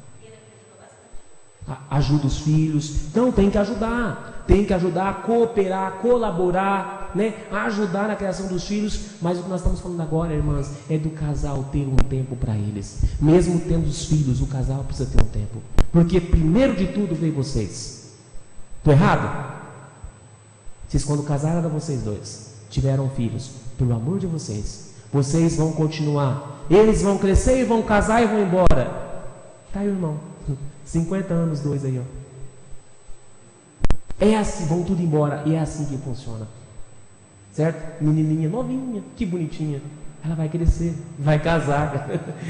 Ajuda os filhos. Não, tem que ajudar. Tem que ajudar, cooperar, colaborar, né? Ajudar na criação dos filhos. Mas o que nós estamos falando agora, irmãs, é do casal ter um tempo para eles. Mesmo tendo os filhos, o casal precisa ter um tempo. Porque primeiro de tudo veio vocês. Estou errado? Vocês quando casaram eram vocês dois. Tiveram filhos. pelo amor de vocês. Vocês vão continuar. Eles vão crescer e vão casar e vão embora. Tá aí, irmão. 50 anos, dois aí, ó. É assim, vão tudo embora. E é assim que funciona. Certo? Menininha novinha, que bonitinha. Ela vai crescer, vai casar.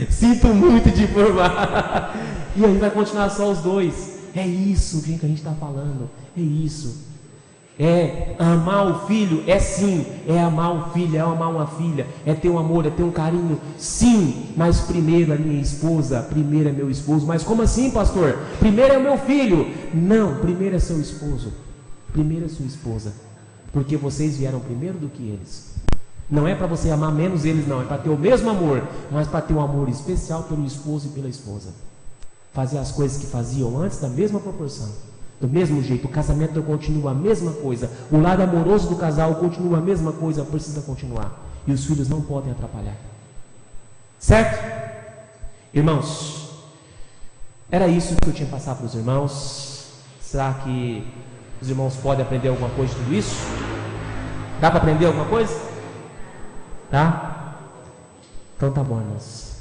Sinto muito de informar. E aí vai continuar só os dois. É isso que a gente está falando. É isso. É amar o filho, é sim, é amar o filho, é amar uma filha, é ter um amor, é ter um carinho, sim, mas primeiro a minha esposa, primeiro é meu esposo. Mas como assim, pastor? Primeiro é o meu filho. Não, primeiro é seu esposo, primeiro é sua esposa, porque vocês vieram primeiro do que eles. Não é para você amar menos eles, não, é para ter o mesmo amor, mas para ter um amor especial pelo esposo e pela esposa. Fazer as coisas que faziam antes da mesma proporção. Do mesmo jeito, o casamento continua a mesma coisa. O lado amoroso do casal continua a mesma coisa, precisa continuar. E os filhos não podem atrapalhar. Certo? Irmãos, era isso que eu tinha passado para os irmãos. Será que os irmãos podem aprender alguma coisa de tudo isso? Dá para aprender alguma coisa? Tá? Então tá bom, irmãos.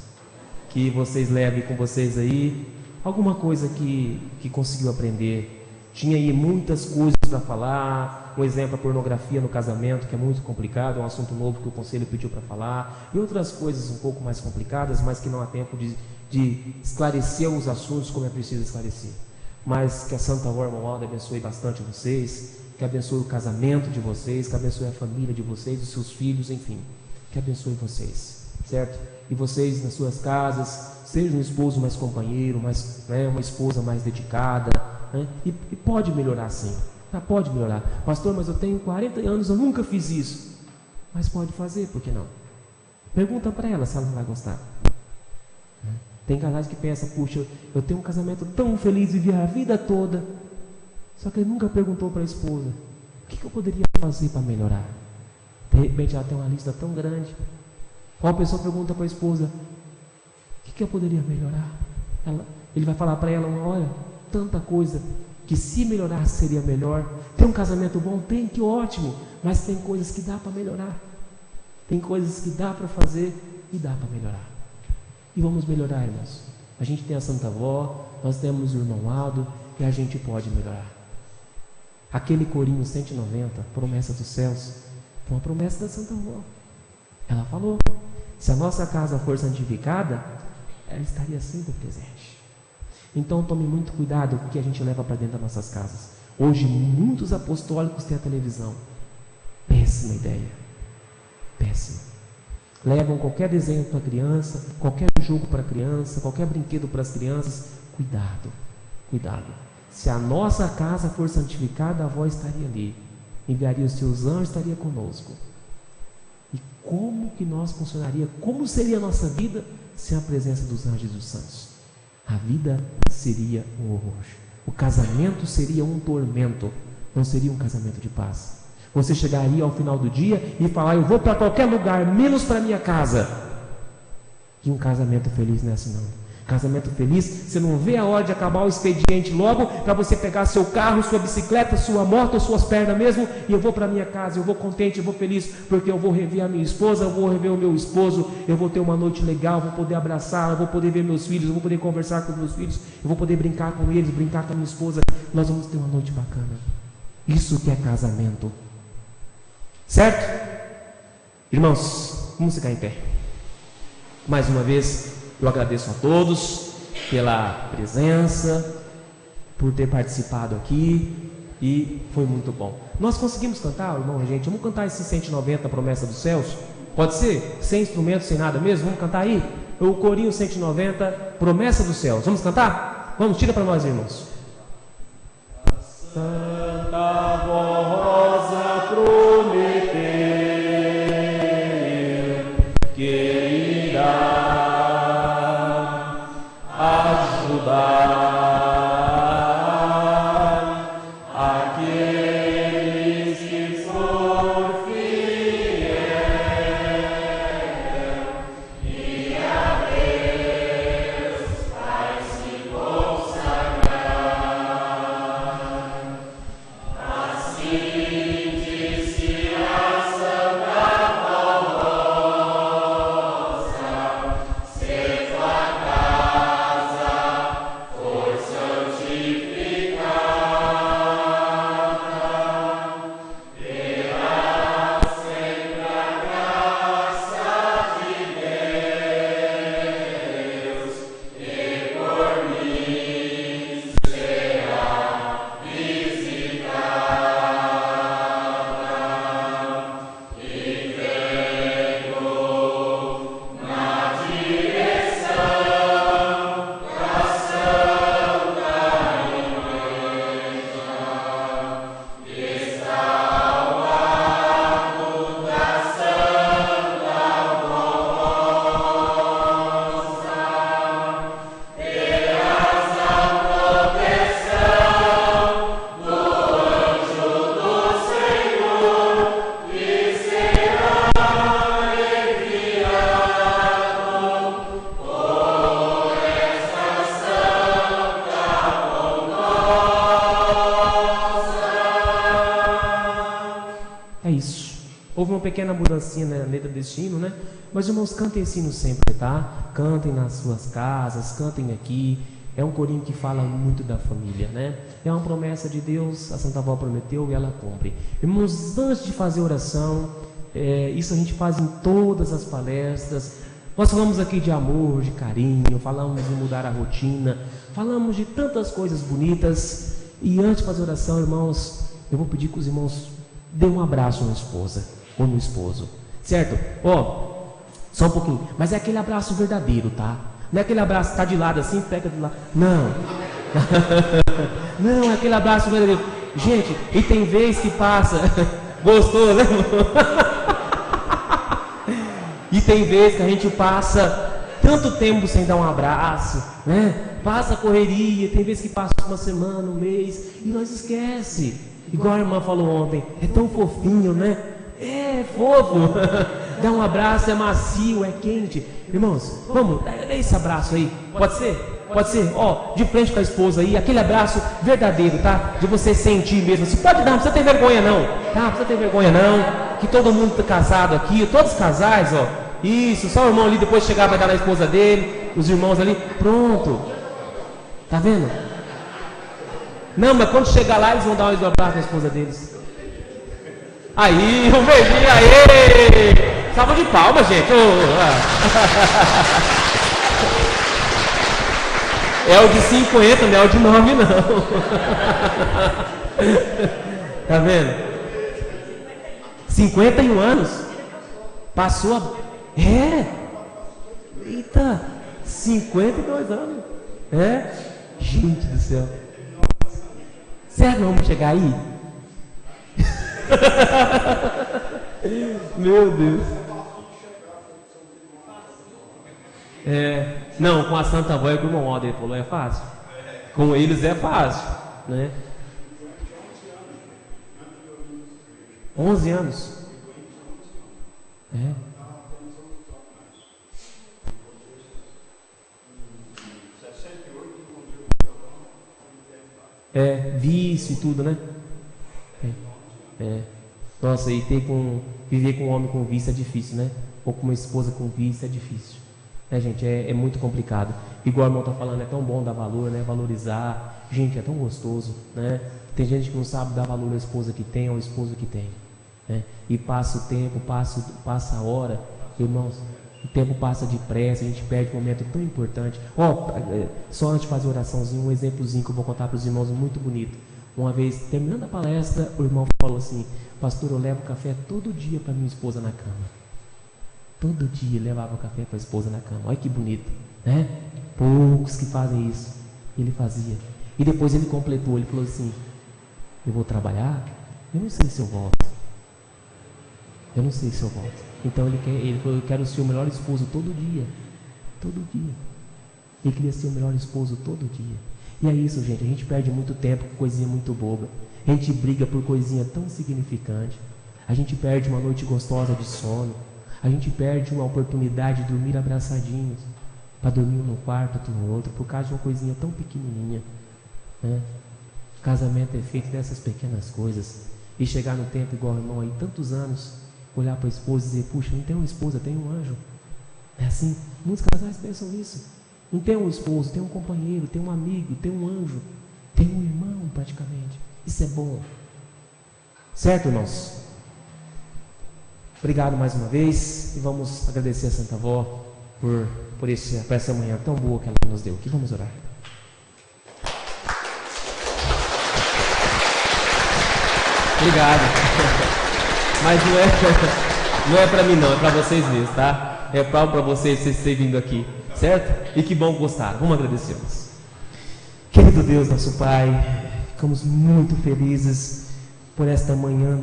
Que vocês levem com vocês aí alguma coisa que conseguiu aprender. Tinha aí muitas coisas para falar. Um exemplo, a pornografia no casamento, que é muito complicado, é um assunto novo que o conselho pediu para falar. E outras coisas um pouco mais complicadas, mas que não há tempo de esclarecer os assuntos como é preciso esclarecer. Mas que a Santa Wormald abençoe bastante vocês, que abençoe o casamento de vocês, que abençoe a família de vocês, os seus filhos, enfim. Que abençoe vocês, certo? E vocês nas suas casas, seja um esposo mais companheiro, uma esposa mais dedicada, né? E pode melhorar sim, tá? Pode melhorar. Pastor, mas eu tenho 40 anos, eu nunca fiz isso. Mas pode fazer, por que não? Pergunta para ela se ela não vai gostar. Tem casais que pensam, puxa, eu tenho um casamento tão feliz, vivi a vida toda, só que ele nunca perguntou para a esposa, o que eu poderia fazer para melhorar? De repente ela tem uma lista tão grande. Ou a pessoa pergunta para a esposa, o que eu poderia melhorar? Ele vai falar para ela, olha, tanta coisa que se melhorasse seria melhor. Tem um casamento bom? Tem, que ótimo. Mas tem coisas que dá para melhorar. Tem coisas que dá para fazer e dá para melhorar. E vamos melhorar, irmãos. A gente tem a Santa Avó, nós temos o irmão Aldo e a gente pode melhorar. Aquele corinho 190, promessa dos céus, foi uma promessa da Santa Avó. Ela falou, se a nossa casa for santificada, ela estaria sempre presente. Então tome muito cuidado com o que a gente leva para dentro das nossas casas. Hoje muitos apostólicos têm a televisão. Péssima ideia. Péssima. Levam qualquer desenho para a criança, qualquer jogo para a criança, qualquer brinquedo para as crianças. Cuidado, cuidado. Se a nossa casa for santificada, a avó estaria ali. Enviaria os seus anjos, estaria conosco. E como que nós funcionaria? Como seria a nossa vida sem a presença dos anjos e dos santos? A vida seria um horror. O casamento seria um tormento. Não seria um casamento de paz. Você chegaria ao final do dia e falar, eu vou para qualquer lugar, menos para minha casa. E um casamento feliz não é assim não. Casamento feliz, você não vê a hora de acabar o expediente logo, para você pegar seu carro, sua bicicleta, sua moto, suas pernas mesmo, e eu vou para minha casa, eu vou contente, eu vou feliz, porque eu vou rever a minha esposa, eu vou rever o meu esposo, eu vou ter uma noite legal, vou poder abraçar, eu vou poder ver meus filhos, eu vou poder conversar com os meus filhos, eu vou poder brincar com eles, brincar com a minha esposa, nós vamos ter uma noite bacana. Isso que é casamento. Certo? Irmãos, vamos ficar em pé. Mais uma vez, eu agradeço a todos pela presença, por ter participado aqui, e foi muito bom. Nós conseguimos cantar, irmão Regente? Vamos cantar esse 190, Promessa dos Céus? Pode ser? Sem instrumento, sem nada mesmo? Vamos cantar aí? O corinho 190, Promessa dos Céus. Vamos cantar? Vamos, tira para nós, irmãos. Santa Rosa prometeu que irá ajudar aqueles que for fiel e a Deus vai se consagrar. Houve uma pequena mudancinha na letra desse hino, né? Mas, irmãos, cantem esse hino sempre, tá? Cantem nas suas casas, cantem aqui. É um corinho que fala muito da família, né? É uma promessa de Deus, a Santa Avó prometeu e ela cumpre. Irmãos, antes de fazer oração, isso a gente faz em todas as palestras. Nós falamos aqui de amor, de carinho, falamos de mudar a rotina, falamos de tantas coisas bonitas. E antes de fazer oração, irmãos, eu vou pedir que os irmãos dêem um abraço na esposa ou no esposo, certo? Só um pouquinho, mas é aquele abraço verdadeiro, tá? Não é aquele abraço que tá de lado assim, pega de lado. Não. Não, é aquele abraço verdadeiro. Gente, e tem vez que passa. Gostou, né? E tem vez que a gente passa tanto tempo sem dar um abraço, né? Passa correria, tem vezes que passa uma semana, um mês, e nós esquece. Igual a irmã falou ontem, é tão fofinho, né? É fofo. Dá um abraço, é macio, é quente. Irmãos, vamos, dê esse abraço aí. Pode ser? Pode ser? De frente com a esposa aí, aquele abraço verdadeiro, tá? De você sentir mesmo. Você pode dar, não precisa ter vergonha não, tá? Não precisa ter vergonha não. Que todo mundo tá casado aqui, todos os casais, Isso, só o irmão ali depois chegar vai dar na esposa dele, os irmãos ali, pronto. Tá vendo? Não, mas quando chegar lá eles vão dar um abraço na esposa deles. Aí, um beijinho, aê! Salva de palmas, gente. É o de 50, não é o de 9, não. Tá vendo? 51 anos. Passou a... Eita, 52 anos. Gente do céu. Será que nós vamos chegar aí? Meu Deus. Não, com a Santa Avó e com o irmão Alder, ele falou, é fácil. Com eles é fácil, né? 11 anos. Vício e tudo, né? Nossa, e viver com um homem com vício é difícil, né? Ou com uma esposa com vício é difícil. Gente, é muito complicado. Igual o irmão está falando, é tão bom dar valor, né? Valorizar. Gente, é tão gostoso, né? Tem gente que não sabe dar valor à esposa que tem ou ao esposo que tem, né? E passa o tempo, passa a hora, irmãos, o tempo passa depressa, a gente perde um momento tão importante. Só antes de fazer a oraçãozinha, um exemplozinho que eu vou contar para os irmãos, muito bonito. Uma vez, terminando a palestra, o irmão falou assim: pastor, eu levo café todo dia para minha esposa na cama. Todo dia levava café para a esposa na cama. Olha que bonito, né? Poucos que fazem isso. Ele fazia. E depois ele completou, ele falou assim: eu vou trabalhar, eu não sei se eu volto. Eu não sei se eu volto. Então ele falou: eu quero ser o melhor esposo todo dia. Todo dia. Ele queria ser o melhor esposo todo dia. E é isso, gente, a gente perde muito tempo com coisinha muito boba. A gente briga por coisinha tão insignificante. A gente perde uma noite gostosa de sono. A gente perde uma oportunidade de dormir abraçadinhos, para dormir um no quarto, outro no outro, por causa de uma coisinha tão pequenininha, né? Casamento é feito dessas pequenas coisas. E chegar no tempo igual o irmão aí, tantos anos, olhar para a esposa e dizer: puxa, não tem uma esposa, tem um anjo. É assim, muitos casais pensam isso. Não tem um esposo, tem um companheiro, tem um amigo, tem um anjo, tem um irmão praticamente. Isso é bom. Certo, irmãos? Obrigado mais uma vez e vamos agradecer a Santa Avó por essa manhã tão boa que ela nos deu. Aqui vamos orar. Obrigado. Mas não é para mim não, é para vocês mesmos, tá? É para vocês terem vindo aqui, certo? E que bom gostar. Vamos agradecê-los. Querido Deus, nosso Pai, ficamos muito felizes por esta manhã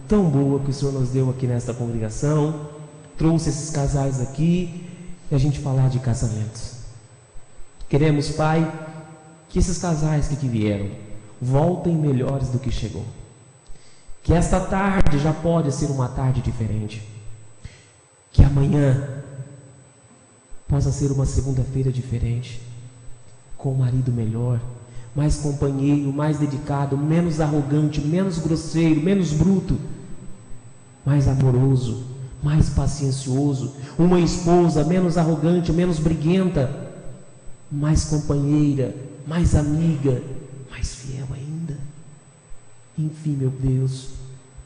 tão boa que o Senhor nos deu aqui nesta congregação. Trouxe esses casais aqui e a gente falar de casamentos. Queremos, Pai, que esses casais que vieram voltem melhores do que chegou. Que esta tarde já pode ser uma tarde diferente. Que amanhã possa ser uma segunda-feira diferente, com um marido melhor, mais companheiro, mais dedicado, menos arrogante, menos grosseiro, menos bruto. mais amoroso, mais paciencioso, uma esposa menos arrogante, menos briguenta, mais companheira, mais amiga, mais fiel ainda. Enfim, meu Deus,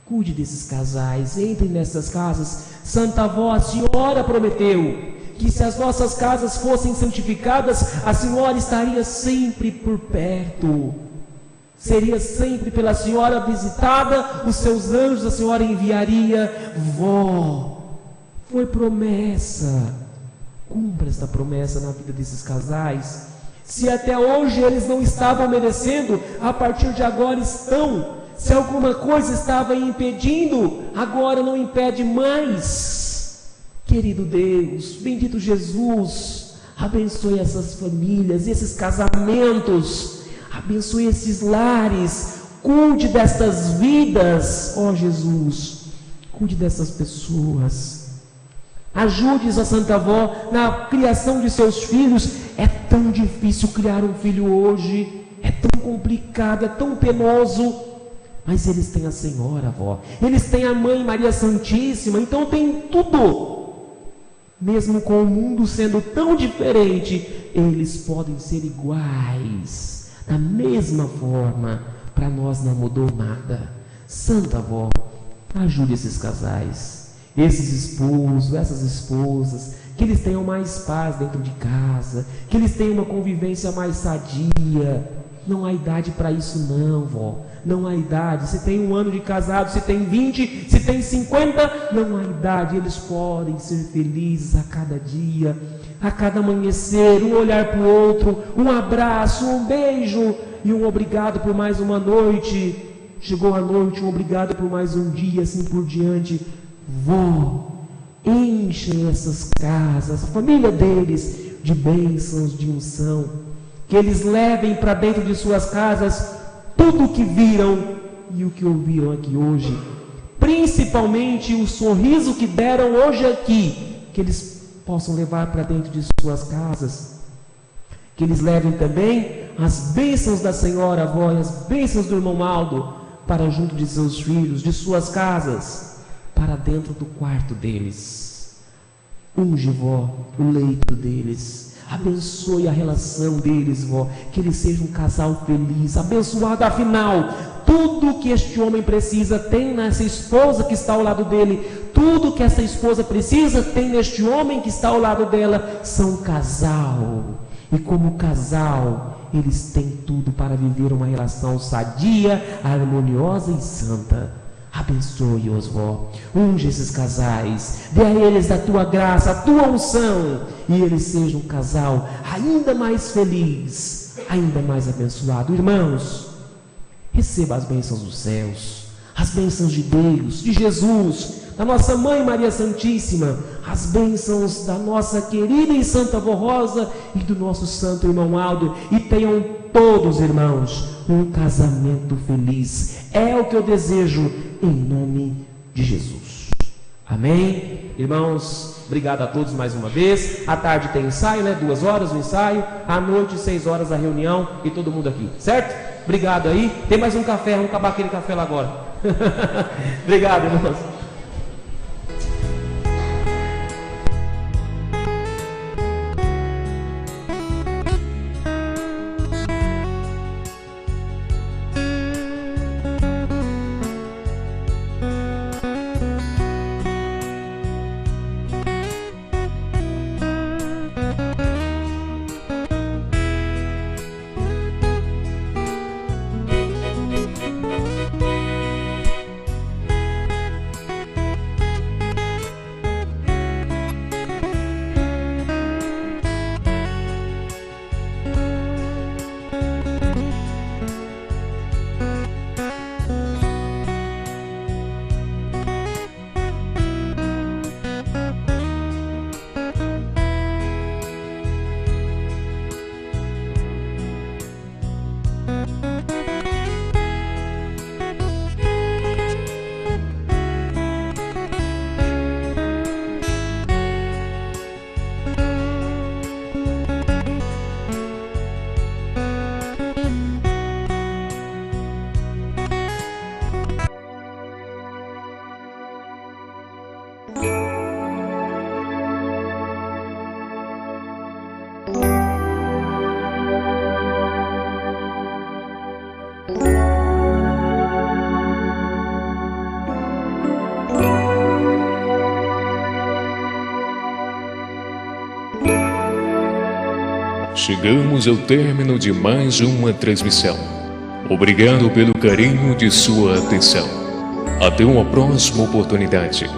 cuide desses casais, entre nessas casas. Santa Avó, a Senhora prometeu que se as nossas casas fossem santificadas, a Senhora estaria sempre por perto. Seria sempre pela Senhora visitada, os seus anjos a Senhora enviaria. Vó, foi promessa. Cumpra esta promessa na vida desses casais. Se até hoje eles não estavam merecendo, a partir de agora estão. Se alguma coisa estava impedindo, agora não impede mais. Querido Deus, bendito Jesus, abençoe essas famílias, esses casamentos, abençoe esses lares, cuide destas vidas, ó Jesus, cuide dessas pessoas. Ajude a Santa Avó na criação de seus filhos. É tão difícil criar um filho hoje, é tão complicado, é tão penoso, mas eles têm a Senhora, avó, eles têm a Mãe Maria Santíssima, então tem tudo. Mesmo com o mundo sendo tão diferente, eles podem ser iguais, da mesma forma. Para nós não mudou nada. Santa Avó, ajude esses casais, esses esposos, essas esposas, que eles tenham mais paz dentro de casa, que eles tenham uma convivência mais sadia. Não há idade para isso não, vó. Não há idade. Se tem 1 ano de casado, se tem 20, se tem 50, não há idade. Eles podem ser felizes a cada dia, a cada amanhecer, um olhar para o outro, um abraço, um beijo e um obrigado por mais uma noite. Chegou a noite, um obrigado por mais um dia, assim por diante. Vó, enchem essas casas, a família deles, de bênçãos, de unção, que eles levem para dentro de suas casas tudo o que viram e o que ouviram aqui hoje, principalmente o sorriso que deram hoje aqui, que eles possam levar para dentro de suas casas, que eles levem também as bênçãos da Senhora Avó e as bênçãos do irmão Aldo para junto de seus filhos, de suas casas, para dentro do quarto deles. Unge, vó, o leito deles, abençoe a relação deles, vó, que eles sejam um casal feliz, abençoado. Afinal, tudo que este homem precisa tem nessa esposa que está ao lado dele, tudo que essa esposa precisa tem neste homem que está ao lado dela. São um casal, e como casal, eles têm tudo para viver uma relação sadia, harmoniosa e santa. Abençoe-os, vó, unge esses casais, dê a eles da tua graça, a tua unção, e eles sejam um casal ainda mais feliz, ainda mais abençoado. Irmãos, receba as bênçãos dos céus, as bênçãos de Deus, de Jesus, da nossa Mãe Maria Santíssima, as bênçãos da nossa querida e Santa Avó Rosa e do nosso santo irmão Aldo, e tenham todos, irmãos, um casamento feliz. É o que eu desejo, em nome de Jesus. Amém? Irmãos, obrigado a todos mais uma vez. À tarde tem ensaio, né? 2 horas o ensaio. À noite, 6 horas a reunião. E todo mundo aqui, certo? Obrigado aí. Tem mais um café, vamos acabar aquele café lá agora. Obrigado, irmãos. chegamos ao término de mais uma transmissão. Obrigado pelo carinho de sua atenção. Até uma próxima oportunidade.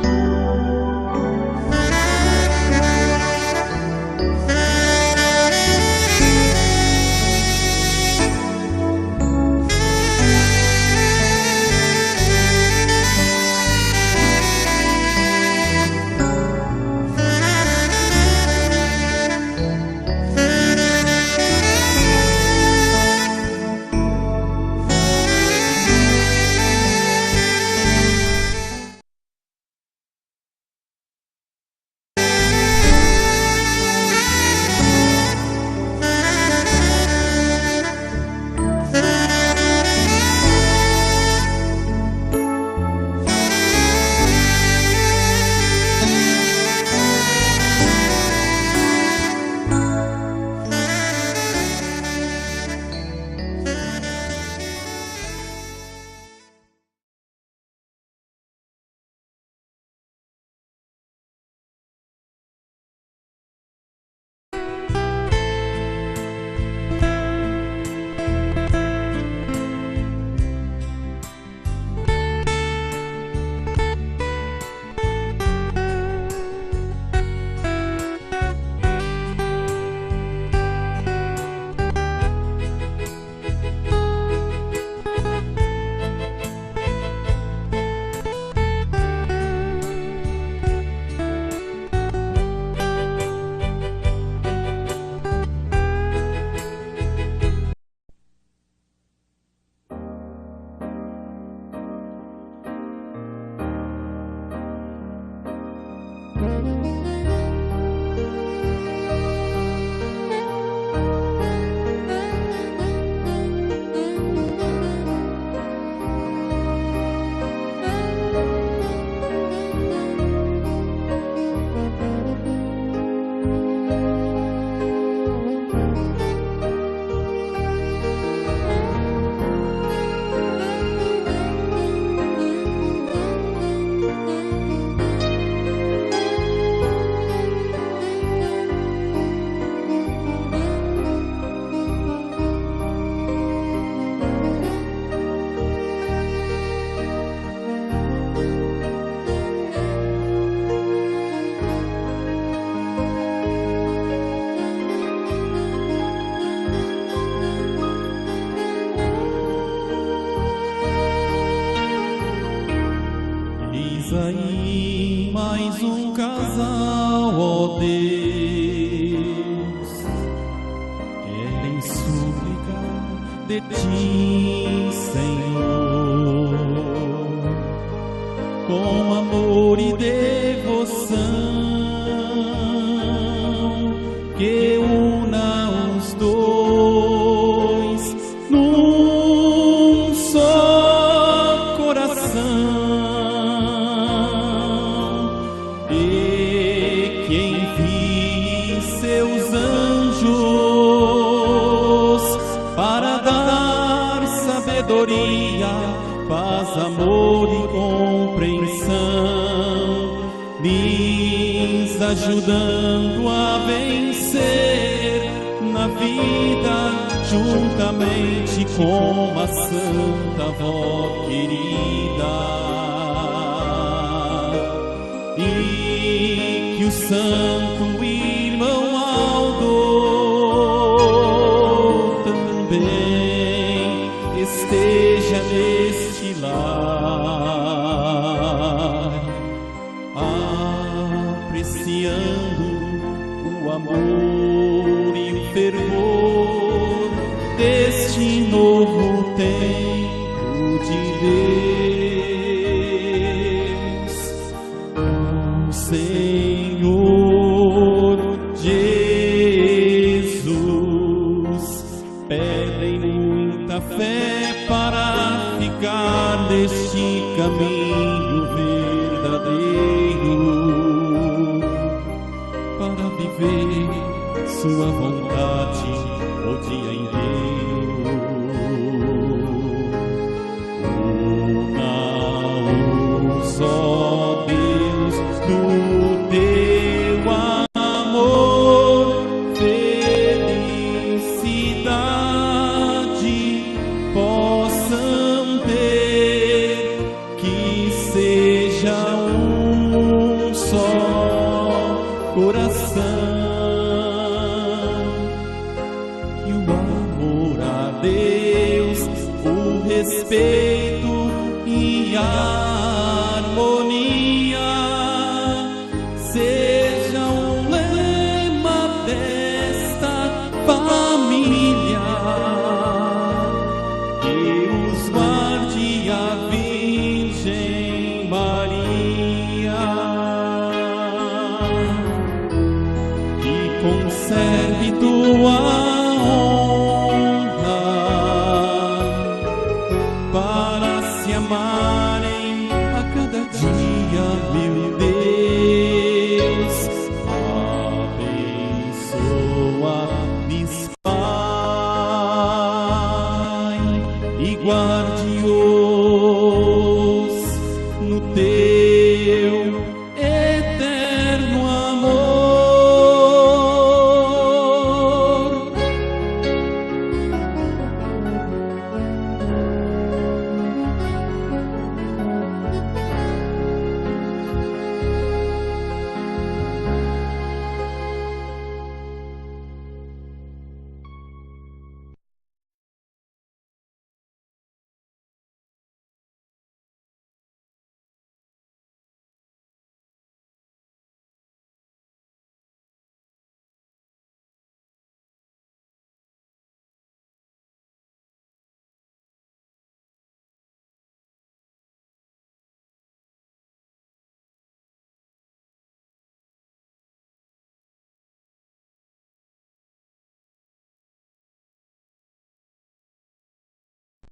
Aí mais um casal, ó Deus, querem suplicar de ti, Senhor, com amor e devoção, que una os dois num só coração. Seus anjos para dar sabedoria, paz, amor e compreensão, lhes ajudando a vencer na vida, juntamente com a Santa Avó querida. E que o Santo Irmão Aldo também esteja neste lar, apreciando o amor e o fervor deste novo tempo de Deus. O Senhor Jesus pedem muita fé para ficar neste caminho verdadeiro, para viver sua vontade o dia inteiro. Una-os, ó Deus, no teu amor feliz. e harmonia seja o lema desta família. Deus guarde a Virgem Maria e conserve tua honra para se amar